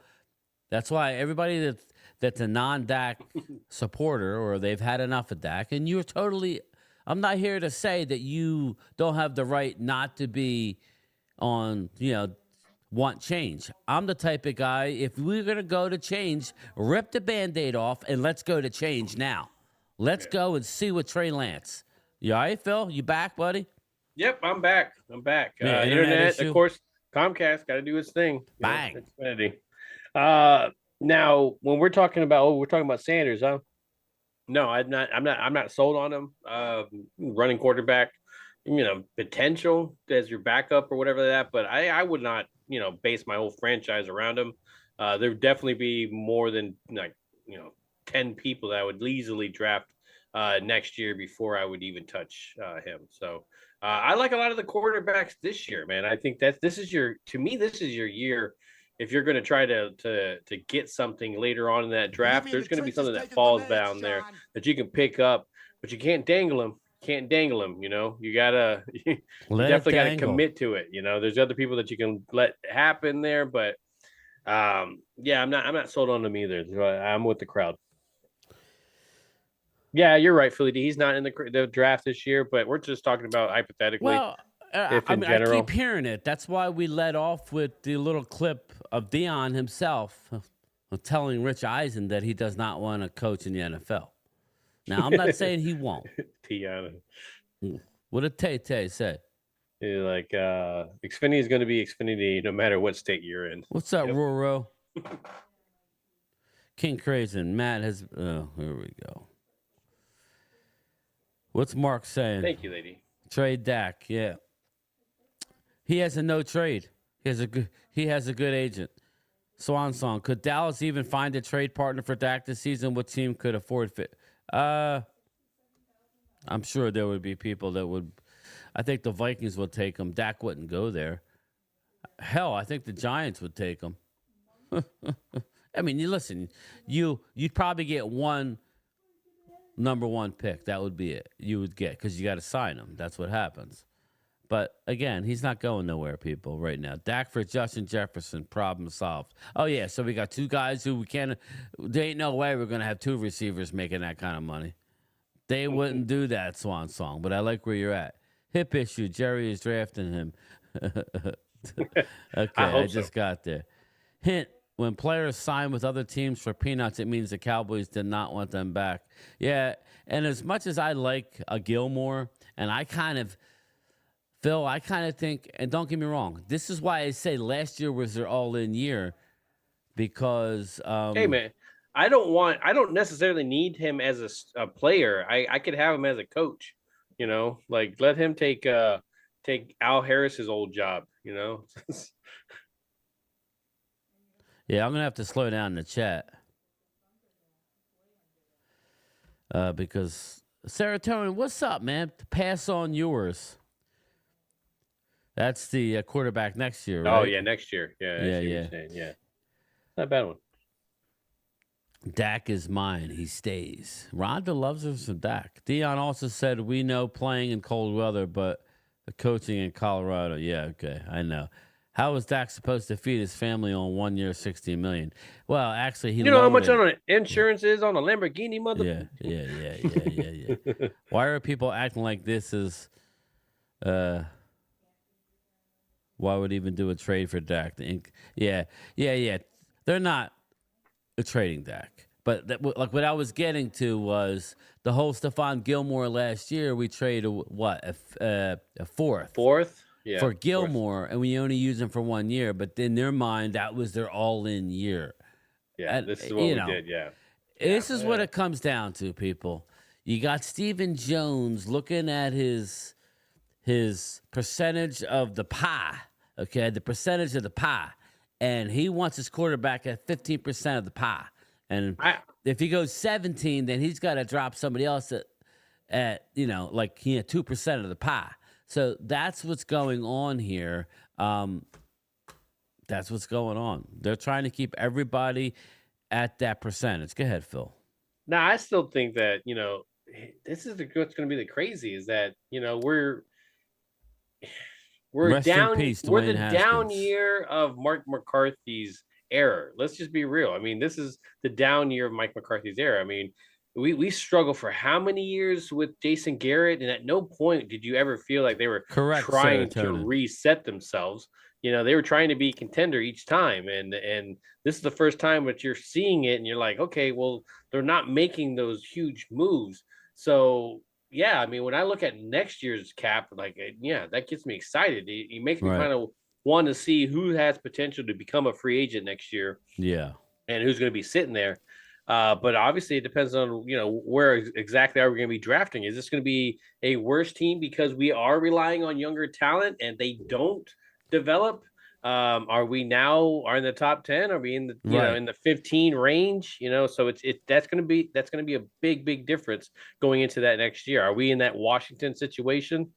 That's why everybody that's a non-Dak supporter, or they've had enough of Dak, and you're totally, I'm not here to say that you don't have the right not to be on, want change. I'm the type of guy, if we're going to go to change, rip the Band-Aid off and let's go to change now. Let's go and see what Trey Lance. You all right, Phil? You back, buddy? Yep, I'm back. Yeah, internet of course, Comcast got to do its thing. Bang. Xfinity. Now when we're talking about Sanders, huh? No, I'm not sold on him. Running quarterback, potential as your backup or whatever that, but I would not, base my whole franchise around him. There would definitely be more than 10 people that I would easily draft next year before I would even touch him. So I like a lot of the quarterbacks this year, man. I think this is your year. If you're going to try to get something later on in that draft, there's going to be something that falls down there that you can pick up, but you can't dangle them. You gotta, you definitely got to commit to it. There's other people that you can let happen there, but I'm not sold on them either. I'm with the crowd. Yeah, you're right, Philly D. He's not in the draft this year, but we're just talking about hypothetically. Well, I keep hearing it. That's why we led off with the little clip of Deion himself telling Rich Eisen that he does not want to coach in the NFL. Now, I'm not saying he won't. Deion. What did Tay say? Like, Xfinity is going to be Xfinity no matter what state you're in. What's up, Roro? King Crazy. Matt has... Oh, here we go. What's Mark saying? Thank you, lady. Trade Dak, yeah. He has a no trade. He has a good agent. Swan Song. Could Dallas even find a trade partner for Dak this season? What team could afford fit? I'm sure there would be people that would. I think the Vikings would take him. Dak wouldn't go there. Hell, I think the Giants would take him. I mean, you'd probably get one number one pick. That would be it. You would get because you got to sign him. That's what happens. But again, he's not going nowhere, people, right now. Dak for Justin Jefferson, problem solved. Oh, yeah, so we got two guys who we can't – there ain't no way we're going to have two receivers making that kind of money. They wouldn't do that swan song, but I like where you're at. Hip issue, Jerry is drafting him. Okay, I just got there. Hint, when players sign with other teams for peanuts, it means the Cowboys did not want them back. Yeah, and as much as I like a Gilmore, and I kind of – Phil, I kind of think, and don't get me wrong, this is why I say last year was their all-in year because hey man, I don't necessarily need him as a player. I could have him as a coach, like let him take Al Harris's old job, Yeah, I'm gonna have to slow down the chat. Because Serotonin, what's up, man? Pass on yours. That's the quarterback next year, right? Oh yeah, next year. Yeah. Yeah. Not a bad one. Dak is mine. He stays. Rhonda loves us some Dak. Dion also said, we know playing in cold weather, but the coaching in Colorado. Yeah, okay, I know. How is Dak supposed to feed his family on 1 year, $60 million? Well, actually, he. You know how much on insurance is on a Lamborghini, mother. Yeah. Why are people acting like this is? Why would even do a trade for Dak? Yeah. They're not trading Dak. But like what I was getting to was the whole Stephon Gilmore last year. We traded a fourth for Gilmore, and we only used him for 1 year. But in their mind, that was their all-in year. Yeah, this is what we did. Yeah, this is what it comes down to, people. You got Stephen Jones looking at his percentage of the pie, okay, the percentage of the pie, and he wants his quarterback at 15% of the pie. And if he goes 17, then he's got to drop somebody else at 2% of the pie. So that's what's going on here. That's what's going on. They're trying to keep everybody at that percentage. Go ahead, Phil. Now, I still think that, this is what's going to be the crazy is that, we're Rest down. In peace, we're Dwayne the Haskins. Down year of Mike McCarthy's era. Let's just be real. I mean, this is the down year of Mike McCarthy's era. I mean, we struggled for how many years with Jason Garrett, and at no point did you ever feel like they were trying to reset themselves. They were trying to be contender each time, and this is the first time that you're seeing it, and you're like, okay, well, they're not making those huge moves. So yeah, I mean, when I look at next year's cap, that gets me excited. It makes me kind of want to see who has potential to become a free agent next year. Yeah, and who's going to be sitting there. But obviously, it depends on where exactly are we going to be drafting. Is this going to be a worse team because we are relying on younger talent and they don't develop? Are we now in the top 10? Are we in the in the 15 range? So that's going to be a big difference going into that next year. Are we in that Washington situation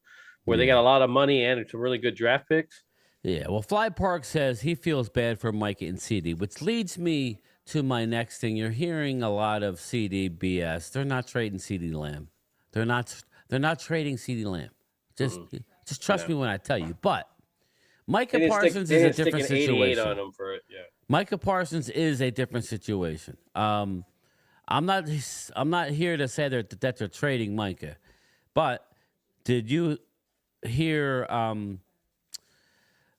where they got a lot of money and some really good draft picks? Yeah. Well, Fly Park says he feels bad for Mike and CD, which leads me to my next thing. You're hearing a lot of CD BS. They're not trading CD Lamb. They're not trading CD Lamb. Just trust me when I tell you. But Micah Parsons is a different situation. On him for it. Yeah. Micah Parsons is a different situation. I'm not here to say that they're trading Micah, but did you hear?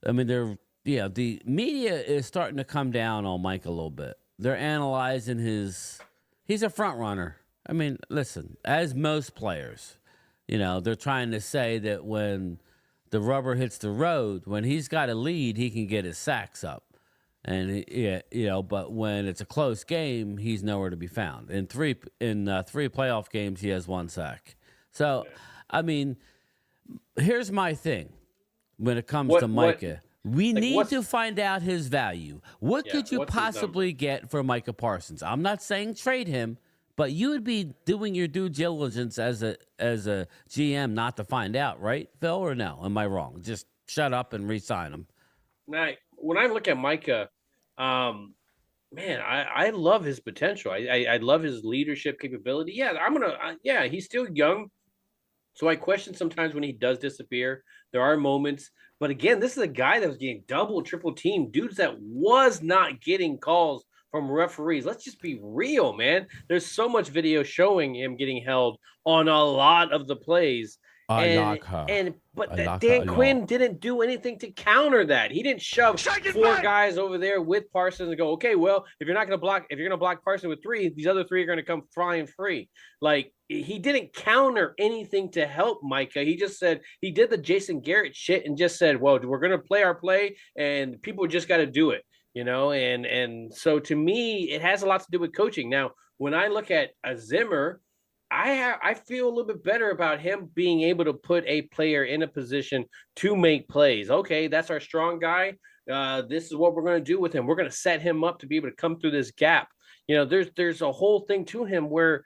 The media is starting to come down on Mike a little bit. They're analyzing he's a front runner. I mean, listen, as most players, they're trying to say that when the rubber hits the road, when he's got a lead, he can get his sacks up. And but when it's a close game, he's nowhere to be found. In three playoff games, he has 1 sack. So, I mean, here's my thing. When it comes to Micah, we need to find out his value. What could you possibly get for Micah Parsons? I'm not saying trade him, but you would be doing your due diligence as a GM not to find out, right, Phil, or no? Am I wrong? Just shut up and re-sign him. Now, when I look at Micah, I love his potential. I love his leadership capability. Yeah, he's still young. So I question sometimes when he does disappear. There are moments, but again, this is a guy that was getting double, triple team, dudes that was not getting calls from referees. Let's just be real, man. There's so much video showing him getting held on a lot of the plays. But Dan Quinn didn't do anything to counter that. He didn't shove four guys over there with Parsons and go, okay, well, if you're going to block Parsons with 3, these other 3 are going to come flying free. Like, he didn't counter anything to help Micah. He just said, he did the Jason Garrett shit and just said, well, we're going to play our play and people just got to do it, and so to me, it has a lot to do with coaching. Now, when I look at a Zimmer, I feel a little bit better about him being able to put a player in a position to make plays. Okay, that's our strong guy. This is what we're going to do with him. We're going to set him up to be able to come through this gap. There's a whole thing to him where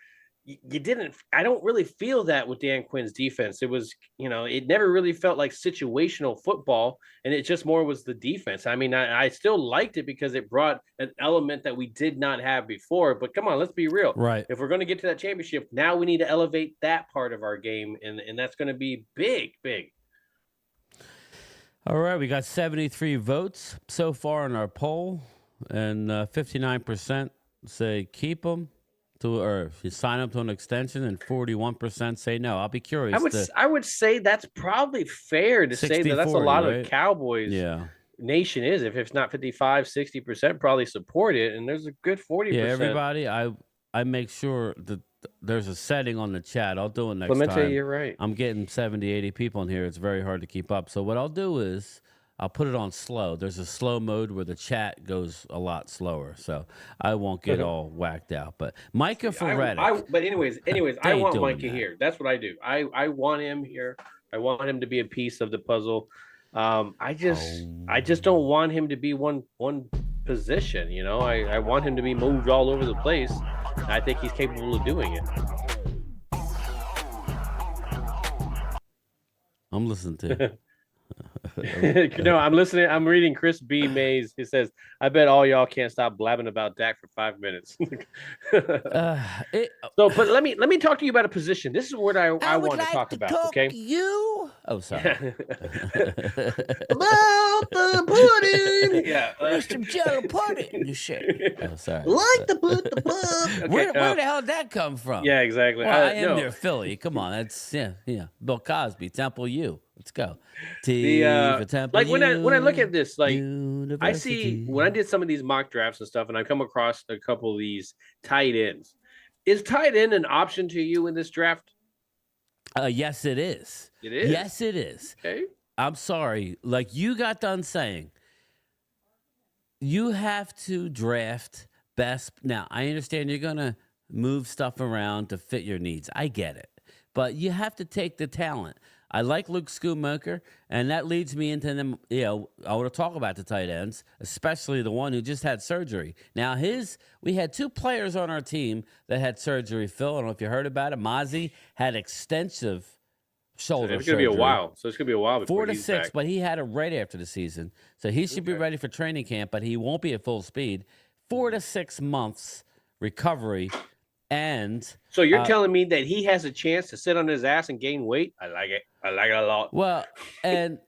I don't really feel that with Dan Quinn's defense. It was, it never really felt like situational football, and it just more was the defense. I mean, I still liked it because it brought an element that we did not have before, but come on, let's be real. Right. If we're going to get to that championship, now we need to elevate that part of our game, and that's going to be big. All right, we got 73 votes so far in our poll, and 59% say keep them. Or if you sign up to an extension, and 41% say no. I'll be curious. I would say that's probably fair to say that that's a lot of Cowboys nation is. If it's not 55, 60% probably support it, and there's a good 40%. Yeah, everybody, I make sure that there's a setting on the chat. I'll do it next time. You're right. I'm getting 70, 80 people in here. It's very hard to keep up. So what I'll do is I'll put it on slow. There's a slow mode where the chat goes a lot slower, so I won't get all whacked out. But Micah for Reddick. But anyways, I want Micah here. That's what I do. I want him here. I want him to be a piece of the puzzle. I just don't want him to be one position. I want him to be moved all over the place. I think he's capable of doing it. I'm listening to. No, I'm listening. I'm reading Chris B. Mays. He says, I bet all y'all can't stop blabbing about Dak for 5 minutes. But let me talk to you about a position. This is what I want to talk about. Okay. You? Oh, sorry. About the pudding. Yeah. There's some jello pudding in the shit. Oh, sorry. Like to put the bug. Where the hell did that come from? Yeah, exactly. Well, I am near Philly. Come on. That's Bill Cosby, Temple U. Let's go. Like when I look at this, like University. I see when I did some of these mock drafts and stuff, and I come across a couple of these tight ends. Is tight end an option to you in this draft? Yes, it is. It is. Yes, it is. Okay. I'm sorry. Like you got done saying, you have to draft best. Now, I understand you're gonna move stuff around to fit your needs. I get it, but you have to take the talent. I like Luke Schoonmaker, and that leads me into them. I want to talk about the tight ends, especially the one who just had surgery. Now, we had 2 players on our team that had surgery. Phil, I don't know if you heard about it. Mozzie had extensive shoulder surgery. It's going to be a while. So it's going to be a while before 4 to he's 6, back. but he had it right after the season. So he should be ready for training camp, but he won't be at full speed. 4 to 6 months recovery. And so you're telling me that he has a chance to sit on his ass and gain weight? I like it. I like it a lot. Well, and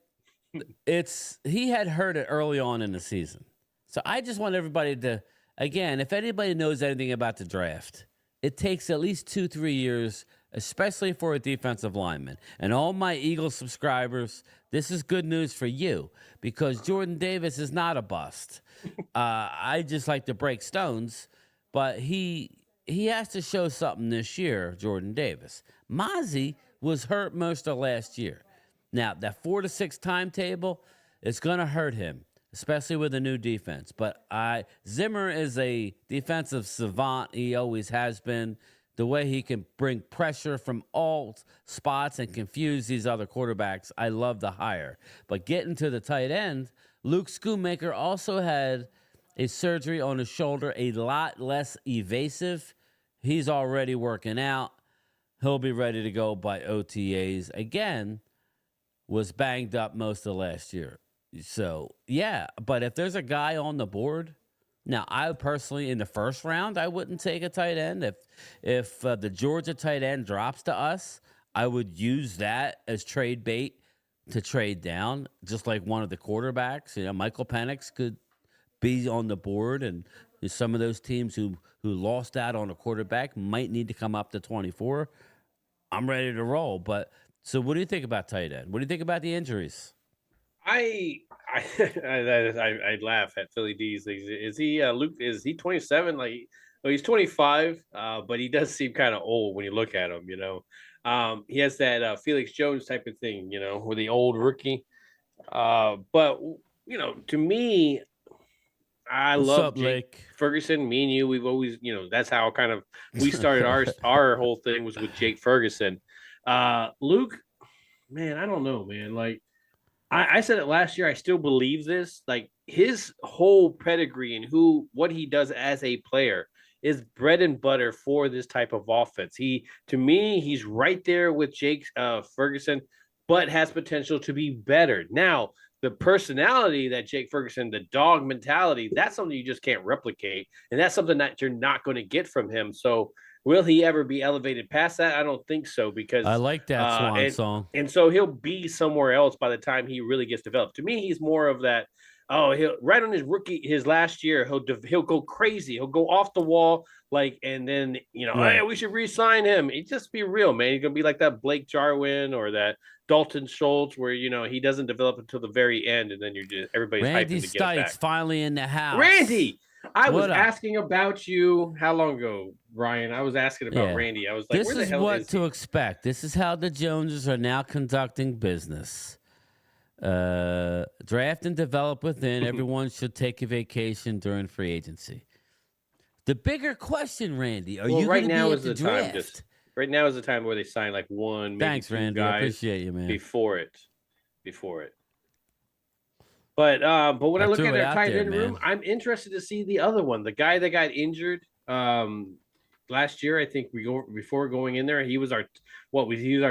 he had heard it early on in the season. So I just want everybody to, again, if anybody knows anything about the draft, it takes at least 2-3 years, especially for a defensive lineman. And all my Eagles subscribers, this is good news for you because Jordan Davis is not a bust. I just like to break stones, but he has to show something this year, Jordan Davis. Mozzie was hurt most of last year. Now, that 4 to 6 timetable is going to hurt him, especially with a new defense. But Zimmer is a defensive savant. He always has been. The way he can bring pressure from all spots and confuse these other quarterbacks, I love the hire. But getting to the tight end, Luke Schoonmaker also had a surgery on his shoulder, a lot less evasive. He's already working out. He'll be ready to go by OTAs. Again, was banged up most of last year. So, yeah, but if there's a guy on the board, now I personally, in the first round, I wouldn't take a tight end. If the Georgia tight end drops to us, I would use that as trade bait to trade down, just like one of the quarterbacks. Michael Penix could be on the board, and some of those teams who lost out on a quarterback might need to come up to 24. I'm ready to roll. But so, what do you think about tight end? What do you think about the injuries? I laugh at Philly D's. Is he Luke? Is he 27? Like, well, he's 25, but he does seem kind of old when you look at him. He has that Felix Jones type of thing. With the old rookie. But to me, I love Jake Ferguson. Me and you, we've always, that's how kind of we started our whole thing was with Jake Ferguson. Luke, man, I don't know, man. Like I said it last year. I still believe this. Like his whole pedigree and what he does as a player is bread and butter for this type of offense. To me, he's right there with Jake Ferguson, but has potential to be better. Now, the personality that Jake Ferguson, the dog mentality, that's something you just can't replicate. And that's something that you're not going to get from him. So will he ever be elevated past that? I don't think so, because I like that swan song. And so he'll be somewhere else by the time he really gets developed. To me, he's more of that. Oh, he'll right on his last year, he'll go crazy. He'll go off the wall, and then hey, we should re-sign him. Just be real, man. He's gonna be like that Blake Jarwin or that Dalton Schultz, where he doesn't develop until the very end, and then everybody's Randy hyping to get him back. Stites finally in the house. Randy, I was asking about you how long ago, Ryan? I was asking about Randy. I was like, this where the is hell what is to he? expect. This is how the Joneses are now conducting business. Draft and develop within. Everyone should take a vacation during free agency. The bigger question, Randy, are you right going to now be is at the the draft? time? Right now is the time where they sign like one, maybe Thanks, two Randy. guys I appreciate you, man. before it. But when I look at their tight end room, I'm interested to see the other one, the guy that got injured last year. I think before going in there, he was our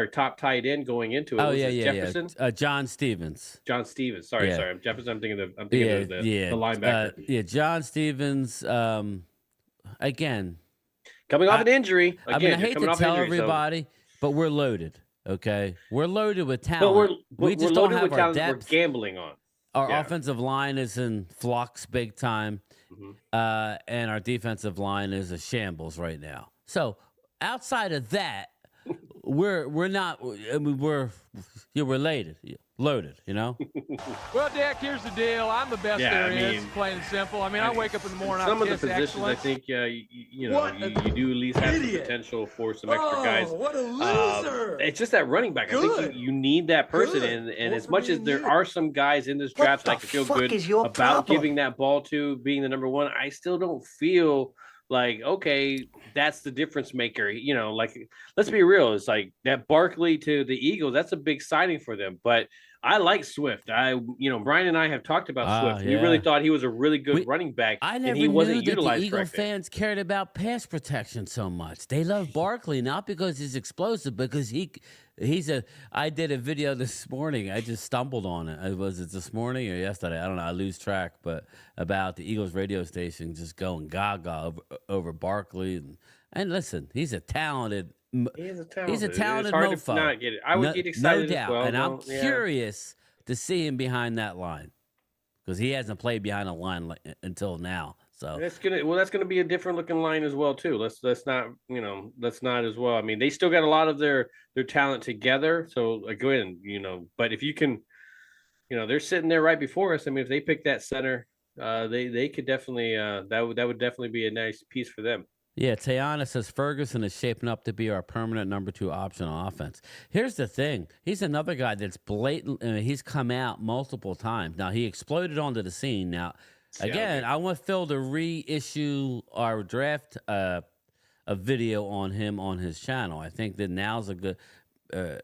top tight end going into it. Oh yeah, Jefferson? John Stevens. John Stevens. Sorry, I'm Jefferson. I'm thinking of the linebacker. John Stevens. Again, coming off an injury. Again, I hate to tell everybody, but we're loaded. Okay, we're loaded with talent. We just don't have our depth. We're gambling on. Our offensive line is in flux big time, and our defensive line is a shambles right now. So outside of that, we're not. I mean, we're loaded. Well, Dak, here's the deal. I'm the best there is, plain and simple. I wake up in the morning. Some of the positions, I think, you do at least have the potential for some extra guys. What a loser! It's just that running back. I think you need that person, and as much as there are some guys in this draft that I can feel good about giving that ball to, being the number one, I still don't feel like, okay, that's the difference maker. Let's be real. It's like that Barkley to the Eagles. That's a big signing for them. But I like Swift. Brian and I have talked about Swift. We really thought he was a really good running back, and he wasn't utilized the Eagle correctly. fans cared about pass protection so much. They love Barkley not because he's explosive, because he's a. I did a video this morning. I just stumbled on it. Was it this morning or yesterday? I don't know. I lose track, but about the Eagles radio station just going gaga over Barkley, and listen, he's a talented. He's a talented it's hard mofo. To not get it. I would get excited no doubt. as well. And I'm curious to see him behind that line, because he hasn't played behind a line until now. So that's gonna be a different looking line as well too. Let's not as well. I mean, they still got a lot of their talent together. So again, but if you can, they're sitting there right before us. I mean, if they pick that center, they could definitely that would definitely be a nice piece for them. Yeah, Tayana says Ferguson is shaping up to be our permanent number 2 option on offense. Here's the thing. He's another guy that's blatant. He's come out multiple times. Now, he exploded onto the scene. Now, again, I want Phil to reissue our draft a video on him on his channel. I think that now's a good,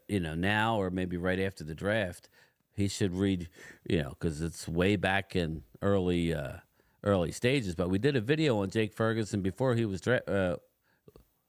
now or maybe right after the draft, he should read, because it's way back in early stages. But we did a video on Jake Ferguson before he was drafted.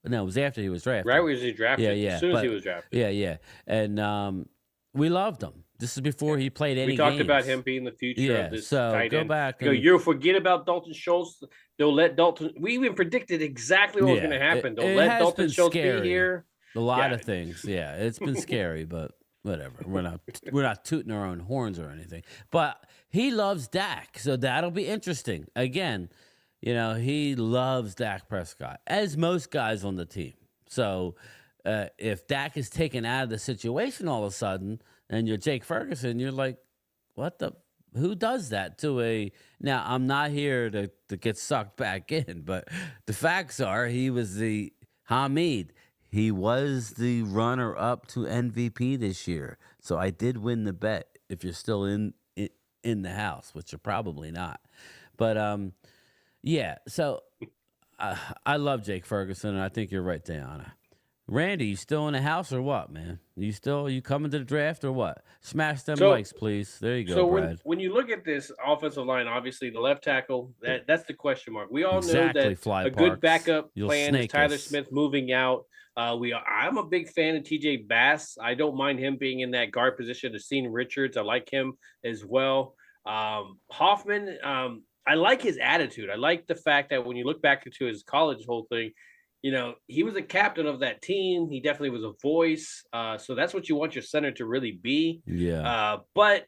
No, it was after he was drafted. Right when he was drafted. Yeah. As soon as he was drafted. Yeah. And we loved him. This is before he played any games. We talked games. about him being the future of this tight end. Back. You'll forget about Dalton Schultz. They'll let Dalton. We even predicted exactly what was going to happen. They'll let Dalton Schultz be here. A lot of things. Yeah, it's been scary, but whatever. We're not tooting our own horns or anything. But he loves Dak, so that'll be interesting. Again, he loves Dak Prescott, as most guys on the team. So if Dak is taken out of the situation all of a sudden, and you're Jake Ferguson, you're like, what the? Who does that to a? Now, I'm not here to get sucked back in, but the facts are he was the Hamid. He was the runner-up to MVP this year. So I did win the bet if you're still in the house, which you're probably not. But, yeah, so I love Jake Ferguson, and I think you're right, Deanna. Randy, you still in the house or what, man? You coming to the draft or what? Smash them likes, please. There you go, so Brad. when you look at this offensive line, obviously the left tackle, that's the question mark. We all Exactly, know that Fly a Parks. good backup You'll plan is snake Tyler us. Smith moving out. I'm a big fan of TJ Bass. I don't mind him being in that guard position. Seen Richards, I like him as well. Hoffman, I like his attitude. I like the fact that when you look back into his college whole thing, he was a captain of that team. He definitely was a voice. So that's what you want your center to really be. Yeah. But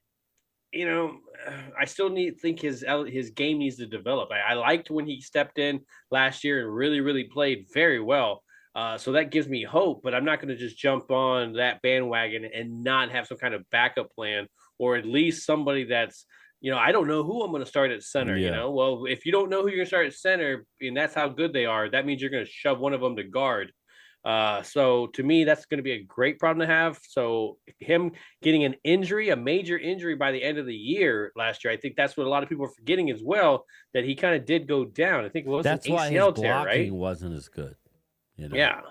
I still think his game needs to develop. I liked when he stepped in last year and really, really played very well. So that gives me hope, but I'm not going to just jump on that bandwagon and not have some kind of backup plan, or at least somebody that's, I don't know who I'm going to start at center. Yeah. Well, if you don't know who you're going to start at center, and that's how good they are, that means you're going to shove one of them to guard. So to me, that's going to be a great problem to have. So him getting an injury, a major injury by the end of the year last year, I think that's what a lot of people are forgetting as well, that he kind of did go down. I think it was That's an why his ACL blocking tear, right? wasn't as good. Yeah.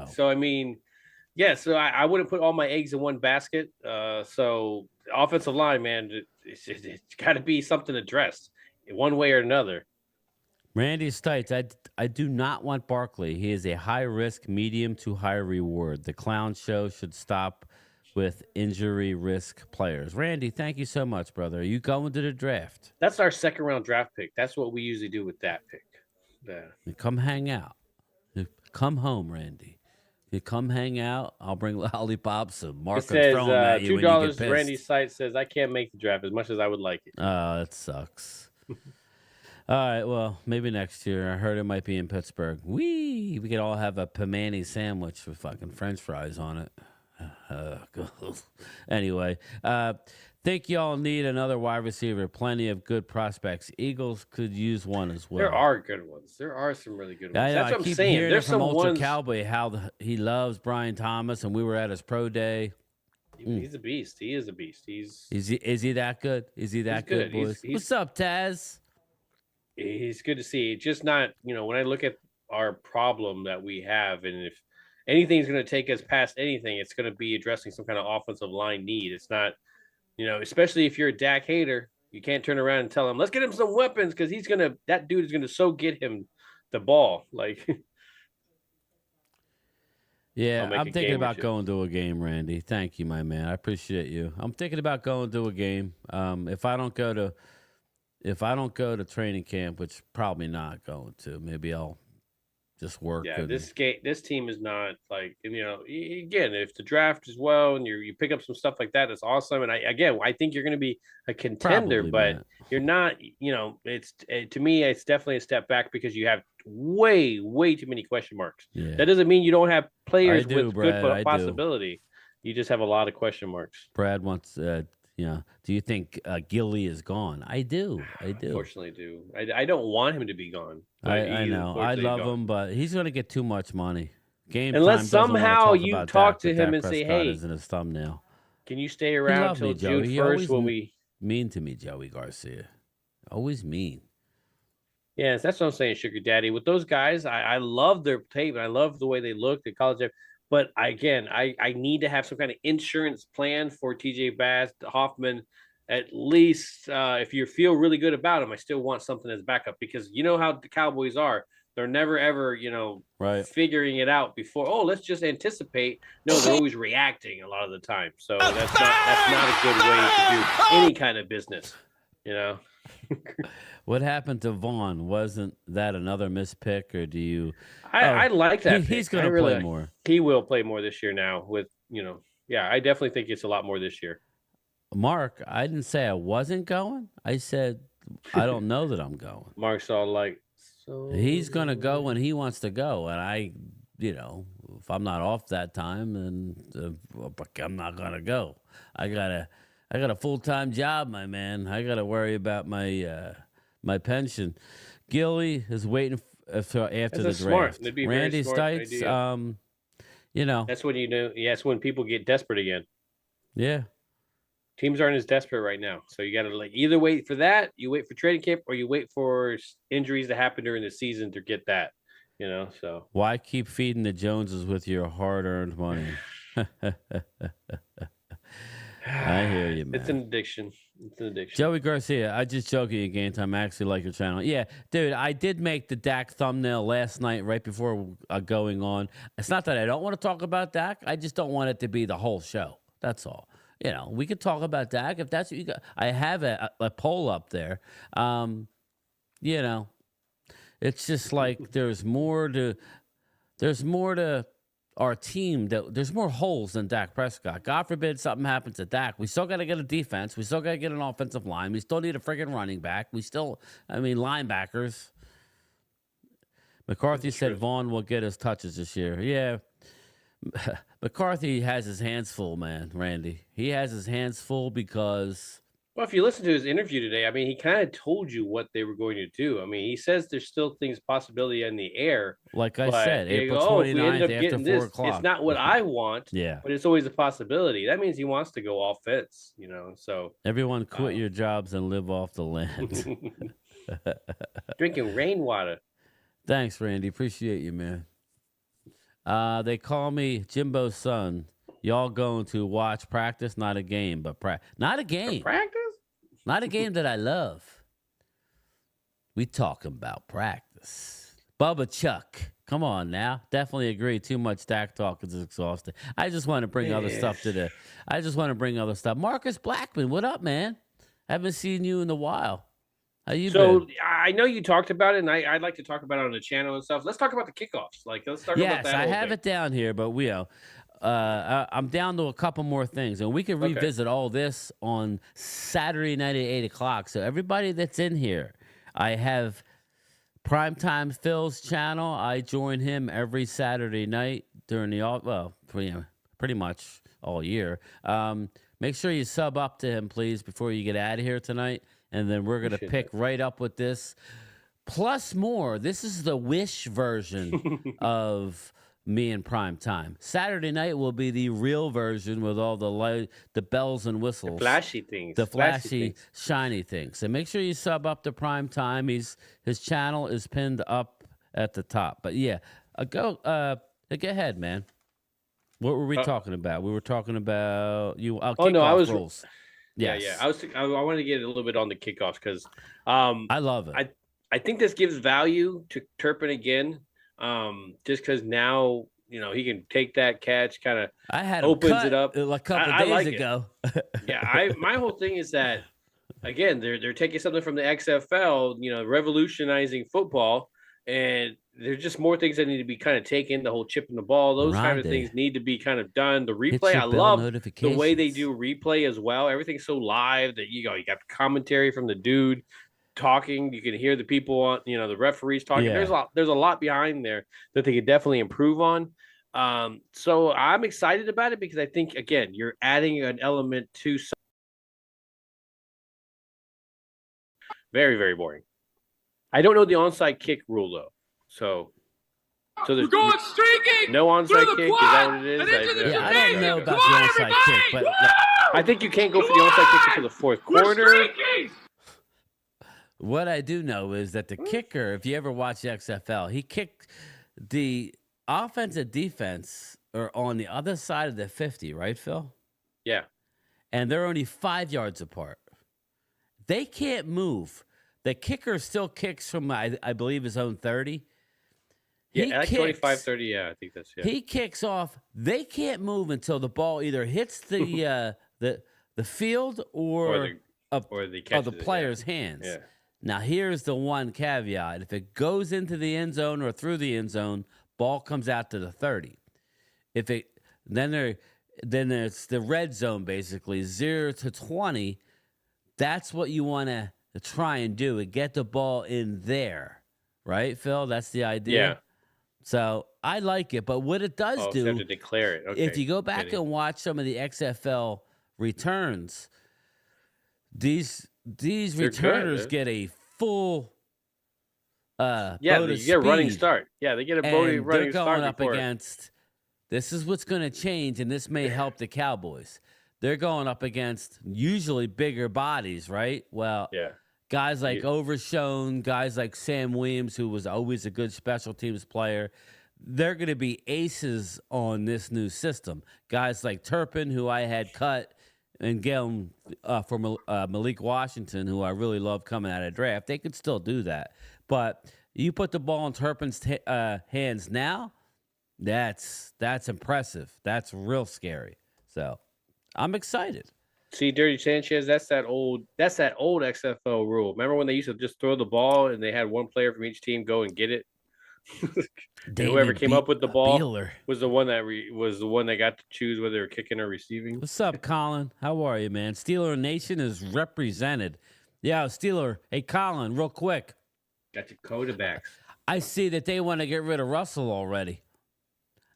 So I mean, so I wouldn't put all my eggs in one basket. So offensive line, man, it's got to be something addressed in one way or another. Randy Stites, I do not want Barkley. He is a high risk, medium to high reward. The clown show should stop with injury risk players. Randy, thank you so much, brother. Are you going to the draft? That's our second round draft pick. That's what we usually do with that pick. Yeah. Come hang out. Come home, Randy. You come hang out. I'll bring lollipops some mark. It says at you $2. Randy Site says I can't make the draft as much as I would like it. Oh, that sucks. All right, well, maybe next year. I heard it might be in Pittsburgh. We could all have a Pimani sandwich with fucking French fries on it. Anyway, think y'all need another wide receiver. Plenty of good prospects. Eagles could use one as well. There are good ones. There are some really good ones. That's what I'm keep saying. hearing There's it from some Ultra ones. Cowboy how he loves Brian Thomas, and we were at his pro day. He's a beast. He is a beast. Is he that good? Is he that good, boys? What's up, Taz? He's good to see. It's just not, when I look at our problem that we have, and if anything's going to take us past anything, it's going to be addressing some kind of offensive line need. It's not, especially if you're a Dak hater, you can't turn around and tell him, let's get him some weapons, because that dude is going to so get him the ball. Like, yeah, I'm thinking about going to a game, Randy. Thank you, my man. I appreciate you. I'm thinking about going to a game. If I don't go to training camp, which probably not going to, maybe I'll just work. Yeah, this team is not like, again, if the draft is well and you pick up some stuff like that, it's awesome. And I think you're going to be a contender, but you're not. To me, it's definitely a step back because you have way too many question marks. Yeah. That doesn't mean you don't have players with Brad, good possibility. You just have a lot of question marks. Brad wants. Do you think Gilly is gone? I do. Unfortunately, do. I don't want him to be gone. I know. I love him, but he's going to get too much money. Unless somehow you talk to him and say, "Hey, in his thumbnail, can you stay around till June 1st when we?" Mean to me, Joey Garcia. Always mean. Yes, that's what I'm saying, Sugar Daddy. With those guys, I love their tape and I love the way they look at college. But again, I need to have some kind of insurance plan for TJ Bass, Hoffman. At least if you feel really good about them, I still want something as backup, because you know how the Cowboys are. They're never ever, figuring it out before. Oh, let's just anticipate. No, they're always reacting a lot of the time. So that's not a good way to do any kind of business. What happened to Vaughn? Wasn't that another missed pick, or do you? I like that. He's going to to play more. He will play more this year now. With yeah, I definitely think it's a lot more this year. Mark, I didn't say I wasn't going. I said I don't know that I'm going. Mark's all like, so He's going to go when he wants to go, and I, if I'm not off that time, then I'm not going to go. I got a full-time job, my man. I got to worry about my pension. Gilly is waiting after the draft. That'd be Randy very smart Stites, idea. That's when that's when people get desperate again. Yeah. Teams aren't as desperate right now, so you got to either wait for that, you wait for training camp, or you wait for injuries to happen during the season to get that. So why keep feeding the Joneses with your hard-earned money? I hear you, man. It's an addiction. Joey Garcia, I just joking you, Game Time. I actually like your channel. Yeah, dude, I did make the Dak thumbnail last night right before going on. It's not that I don't want to talk about Dak. I just don't want it to be the whole show. That's all. We could talk about Dak if that's what you got. I have a poll up there. It's just like there's more to our team. There's more holes than Dak Prescott. God forbid something happens to Dak. We still got to get a defense. We still got to get an offensive line. We still need a friggin' running back. Linebackers. McCarthy said Vaughn will get his touches this year. Yeah. McCarthy has his hands full, man, Randy. He has his hands full because... Well, if you listen to his interview today, he kind of told you what they were going to do. He says there's still possibility in the air. Like I said, April 29th after 4 o'clock. It's not what I want, but it's always a possibility. That means he wants to go offense, so... Everyone quit your jobs and live off the land. Drinking rainwater. Thanks, Randy. Appreciate you, man. They call me Jimbo's son. Y'all going to watch practice, not a game, but not a game. Practice? Not a game that I love. We talking about practice. Bubba Chuck, come on now. Definitely agree. Too much Dak talk is exhausting. I just want to bring other stuff Marcus Blackman, what up, man? Haven't seen you in a while. How you been? I know you talked about it, and I'd like to talk about it on the channel and stuff. Let's talk about the kickoffs. Let's talk about that. Yes, I have it down here, but I'm down to a couple more things, and we can revisit all this on Saturday night at 8 o'clock. So everybody that's in here, I have Primetime Phil's channel. I join him every Saturday night during pretty much all year. Make sure you sub up to him, please, before you get out of here tonight. And then we're going to pick right up with this. Plus more. This is the Wish version of me in prime time. Saturday night will be the real version with all the bells and whistles. The flashy things. The flashy, shiny things. So make sure you sub up to prime time. His channel is pinned up at the top. But yeah, go ahead, man. What were we talking about? We were talking about rules. Yes. I wanted to get a little bit on the kickoffs because I love it. I think this gives value to Turpin again, just because now he can take that catch, kind of opens it up a couple days ago. My whole thing is that again they're taking something from the XFL, revolutionizing football, and there's just more things that need to be kind of taken. The whole chip in the ball, those kind of things need to be kind of done. The replay, I love the way they do replay as well. Everything's so live that you got commentary from the dude talking. You can hear the people on, the referees talking. Yeah. There's a lot behind there that they could definitely improve on. So I'm excited about it because I think again you're adding an element to. Very, very boring. I don't know the onside kick rule though. So there's going streaking. No onside kick. Is that what it is? I don't know about the onside kick, but I think you can't go for the onside kick until the fourth quarter. What I do know is that the kicker, if you ever watch the XFL, he kicked the offense and defense are on the other side of the 50, right, Phil? Yeah. And they're only 5 yards apart. They can't move. The kicker still kicks from, I believe, his own 30. Yeah, like 25, 30, yeah, I think that's, yeah. He kicks off. They can't move until the ball either hits the field or or the player's hands. Yeah. Now here's the one caveat: if it goes into the end zone or through the end zone, ball comes out to the 30. If it then it's the red zone, basically 0 to 20. That's what you want to try and do, and get the ball in there, right, Phil? That's the idea. Yeah. So I like it, but what it does So do, you have to declare it. Okay. if you go back and watch some of the XFL returns, these returners get a full yeah, boat they of get a running speed, start. Yeah, they get a and running they're going start up before. against. This is what's going to change, and this may help the Cowboys. They're going up against usually bigger bodies, right? Well, Yeah. guys like Overshone, guys like Sam Williams, who was always a good special teams player. They're going to be aces on this new system. Guys like Turpin, who I had cut and get him for Malik Washington, who I really love coming out of draft. They could still do that. But you put the ball in Turpin's hands now, that's impressive. That's real scary. So I'm excited. See, Dirty Sanchez, that's that old XFL rule. Remember when they used to just throw the ball and they had one player from each team go and get it? And whoever came up with the ball was the one that got to choose whether they were kicking or receiving. What's up, Colin? How are you, man? Steeler Nation is represented. Yeah, Steeler. Hey, Colin, real quick. Got your quarterbacks. I see that they want to get rid of Russell already.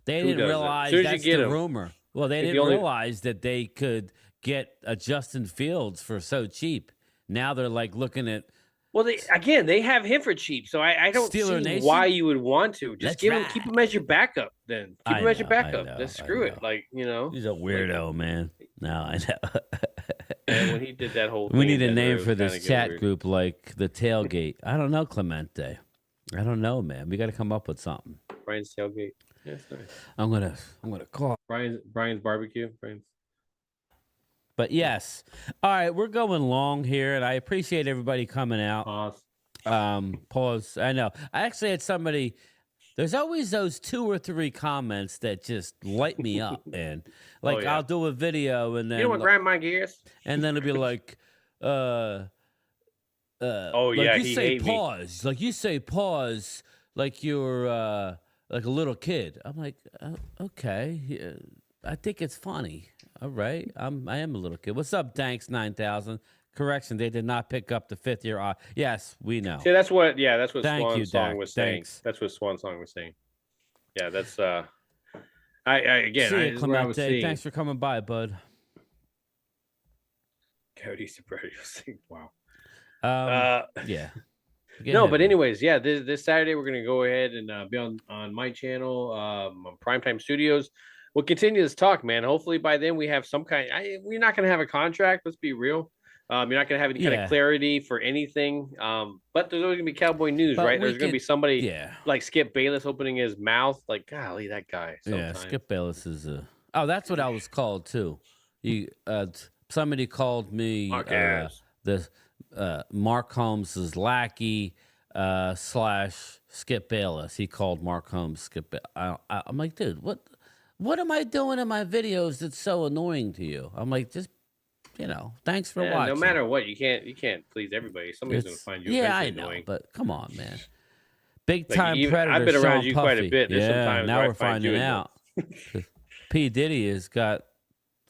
They Who didn't doesn't? realize As soon as that's you get the him. rumor. Well, they didn't realize that they could get a Justin Fields for so cheap. Now they're like looking at. Well, they have him for cheap, so I don't Steeler see Nation? why you would want to. Just That's keep him as your backup. Then keep him as your I backup. know, Just I screw know. it. Like He's a weirdo, man. No, I know. and when he did that whole, We thing need a in name Denver, for it was this kinda chat weird. group, like the tailgate. I don't know, Clemente. I don't know, man. We got to come up with something. Brian's tailgate. Yeah, it's nice. I'm gonna call. Brian's barbecue. Brian's. But yes, all right, we're going long here, and I appreciate everybody coming out. Pause. I know. I actually had somebody. There's always those 2 or 3 comments that just light me up, and like yeah. I'll do a video, and then You know what grandma gears? and then it'll be like, Oh like yeah, you he say hate me. pause, like you say pause, like you're like a little kid. I'm like, okay, yeah, I think it's funny. All right, I am a little kid. What's up, Danks 9000? Correction, they did not pick up the 5th year. Yes, we know. See, that's what Thank Swan you, Song Dak. was saying. Thanks. That's what Swan Song was saying. Yeah, that's See you, Clemente. Thanks for coming by, bud. Cody Sobrero saying, wow. Yeah. No, but anyways, yeah, this Saturday we're gonna go ahead and be on my channel, on Primetime Studios. We'll continue this talk, man. Hopefully by then we have some kind. We're not gonna have a contract. Let's be real. You're not gonna have any kind of clarity for anything. But there's always gonna be Cowboy news, right? There's gonna be somebody like Skip Bayless opening his mouth, like, golly, that guy. Yeah, Skip Bayless is a. Oh, that's what I was called too. Somebody called me Mark Holmes's lackey / Skip Bayless. He called Mark Holmes Skip. I'm like, dude, what am I doing in my videos that's so annoying to you? I'm like, just thanks for watching. No matter what, you can't please everybody. Somebody's gonna find you. Yeah, I annoying. know, but come on, man. Big time predator. I've been around Sean you Puffy. quite a bit. There's sometimes now where we're I find finding you out. P Diddy has got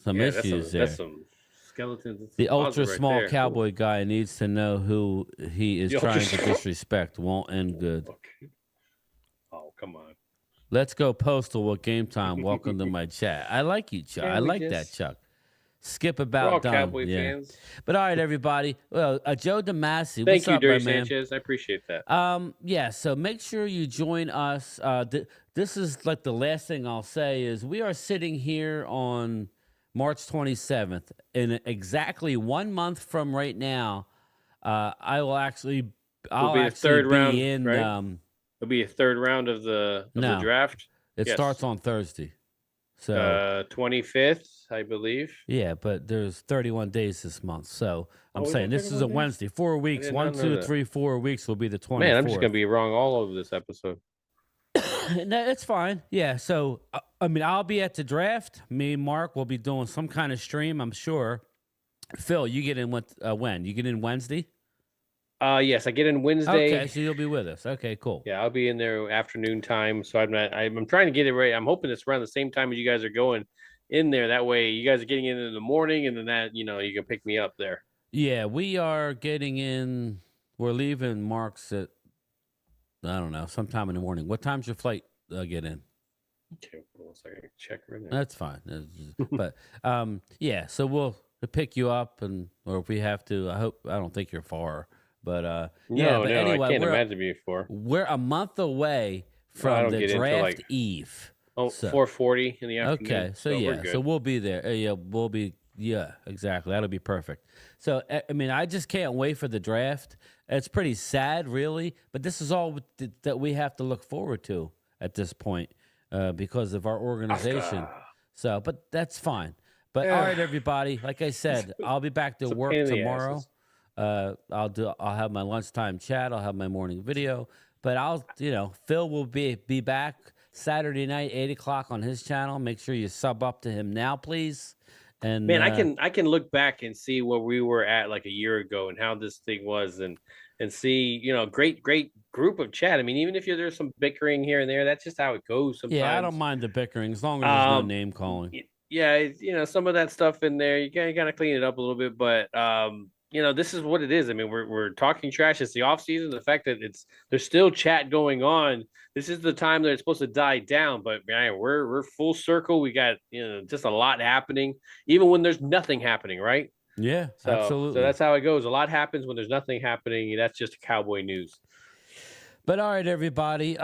some issues there. That's some skeletons. The ultra small cowboy guy needs to know who he is trying to disrespect. Won't end good. Okay. Oh, come on. Let's go postal with game time. Welcome to my chat. I like you, Chuck. I like that, Chuck. Skip about We're all done. Cowboy fans. But all right, everybody. Well, Joe DeMasi. Thank you, Dirty man? Sanchez. I appreciate that. Yeah. So make sure you join us. This is like the last thing I'll say is we are sitting here on March 27th, in exactly 1 month from right now. I'll be be a third round, in. right? It'll be a third round of the draft. It starts on Thursday. So 25th, I believe. Yeah, but there's 31 days this month. So I'm saying this is a Wednesday. 4 weeks. 1, 2, 3, 4 weeks will be the 24th. Man, I'm just gonna be wrong all over this episode. No, it's fine. Yeah. So I mean, I'll be at the draft. Me and Mark will be doing some kind of stream, I'm sure. Phil, you get in when? You get in Wednesday? Yes, I get in Wednesday. Okay, so you'll be with us. Okay, cool. Yeah, I'll be in there afternoon time. So I'm trying to get it right. I'm hoping it's around the same time as you guys are going in there. That way you guys are getting in the morning, and then that, you can pick me up there. Yeah, we are getting in. We're leaving Mark's at, I don't know, sometime in the morning. What time's your flight get in? Okay, one second. Check right now. That's fine. But yeah, so we'll pick you up, or if we have to, I don't think you're far. But anyway, I can't imagine being far. We're a month away from the draft eve. Oh, so, 4:40 in the afternoon. Okay, so we'll be there. Yeah, exactly. That'll be perfect. So I mean, I just can't wait for the draft. It's pretty sad, really, but this is all that we have to look forward to at this point because of our organization. So, but that's fine. But all right, everybody. Like I said, I'll be back to work tomorrow. I'll have my lunchtime chat. I'll have my morning video. But Phil will be back Saturday night, 8:00 on his channel. Make sure you sub up to him now, please. And man, I can look back and see where we were at like a year ago and how this thing was, and see, great group of chat. I mean, even if there's some bickering here and there, that's just how it goes sometimes. Yeah, I don't mind the bickering as long as there's no name calling. Yeah, some of that stuff in there, you gotta clean it up a little bit, but this is what it is. I mean, we're talking trash. It's the offseason. The fact that there's still chat going on. This is the time that it's supposed to die down. But man, we're full circle. We got just a lot happening, even when there's nothing happening, right? Yeah, absolutely. So that's how it goes. A lot happens when there's nothing happening. That's just Cowboy news. But all right, everybody.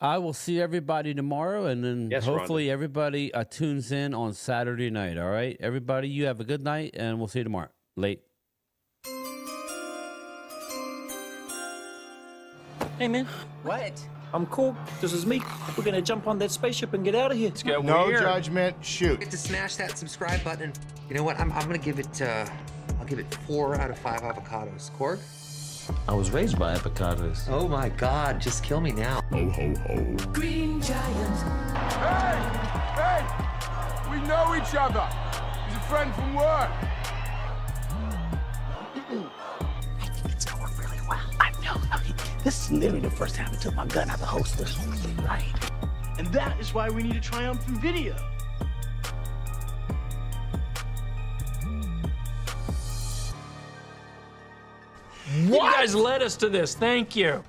I will see everybody tomorrow, and then hopefully everybody tunes in on Saturday night. All right, everybody. You have a good night, and we'll see you tomorrow. Late. Hey, man. What? I'm cool. This is me. We're gonna jump on that spaceship and get out of here. Let's go. No judgment. Shoot. Get to smash that subscribe button. And you know what? I'm gonna give it. I'll give it 4 out of 5 avocados. Korg? I was raised by avocados. Oh my God! Just kill me now. Ho, ho, ho. Green Giant. Hey! We know each other. He's a friend from work. I think it's going really well. I mean, this is literally the first time I took my gun out of the holster. Right. And that is why we need a triumphant video. You guys led us to this. Thank you.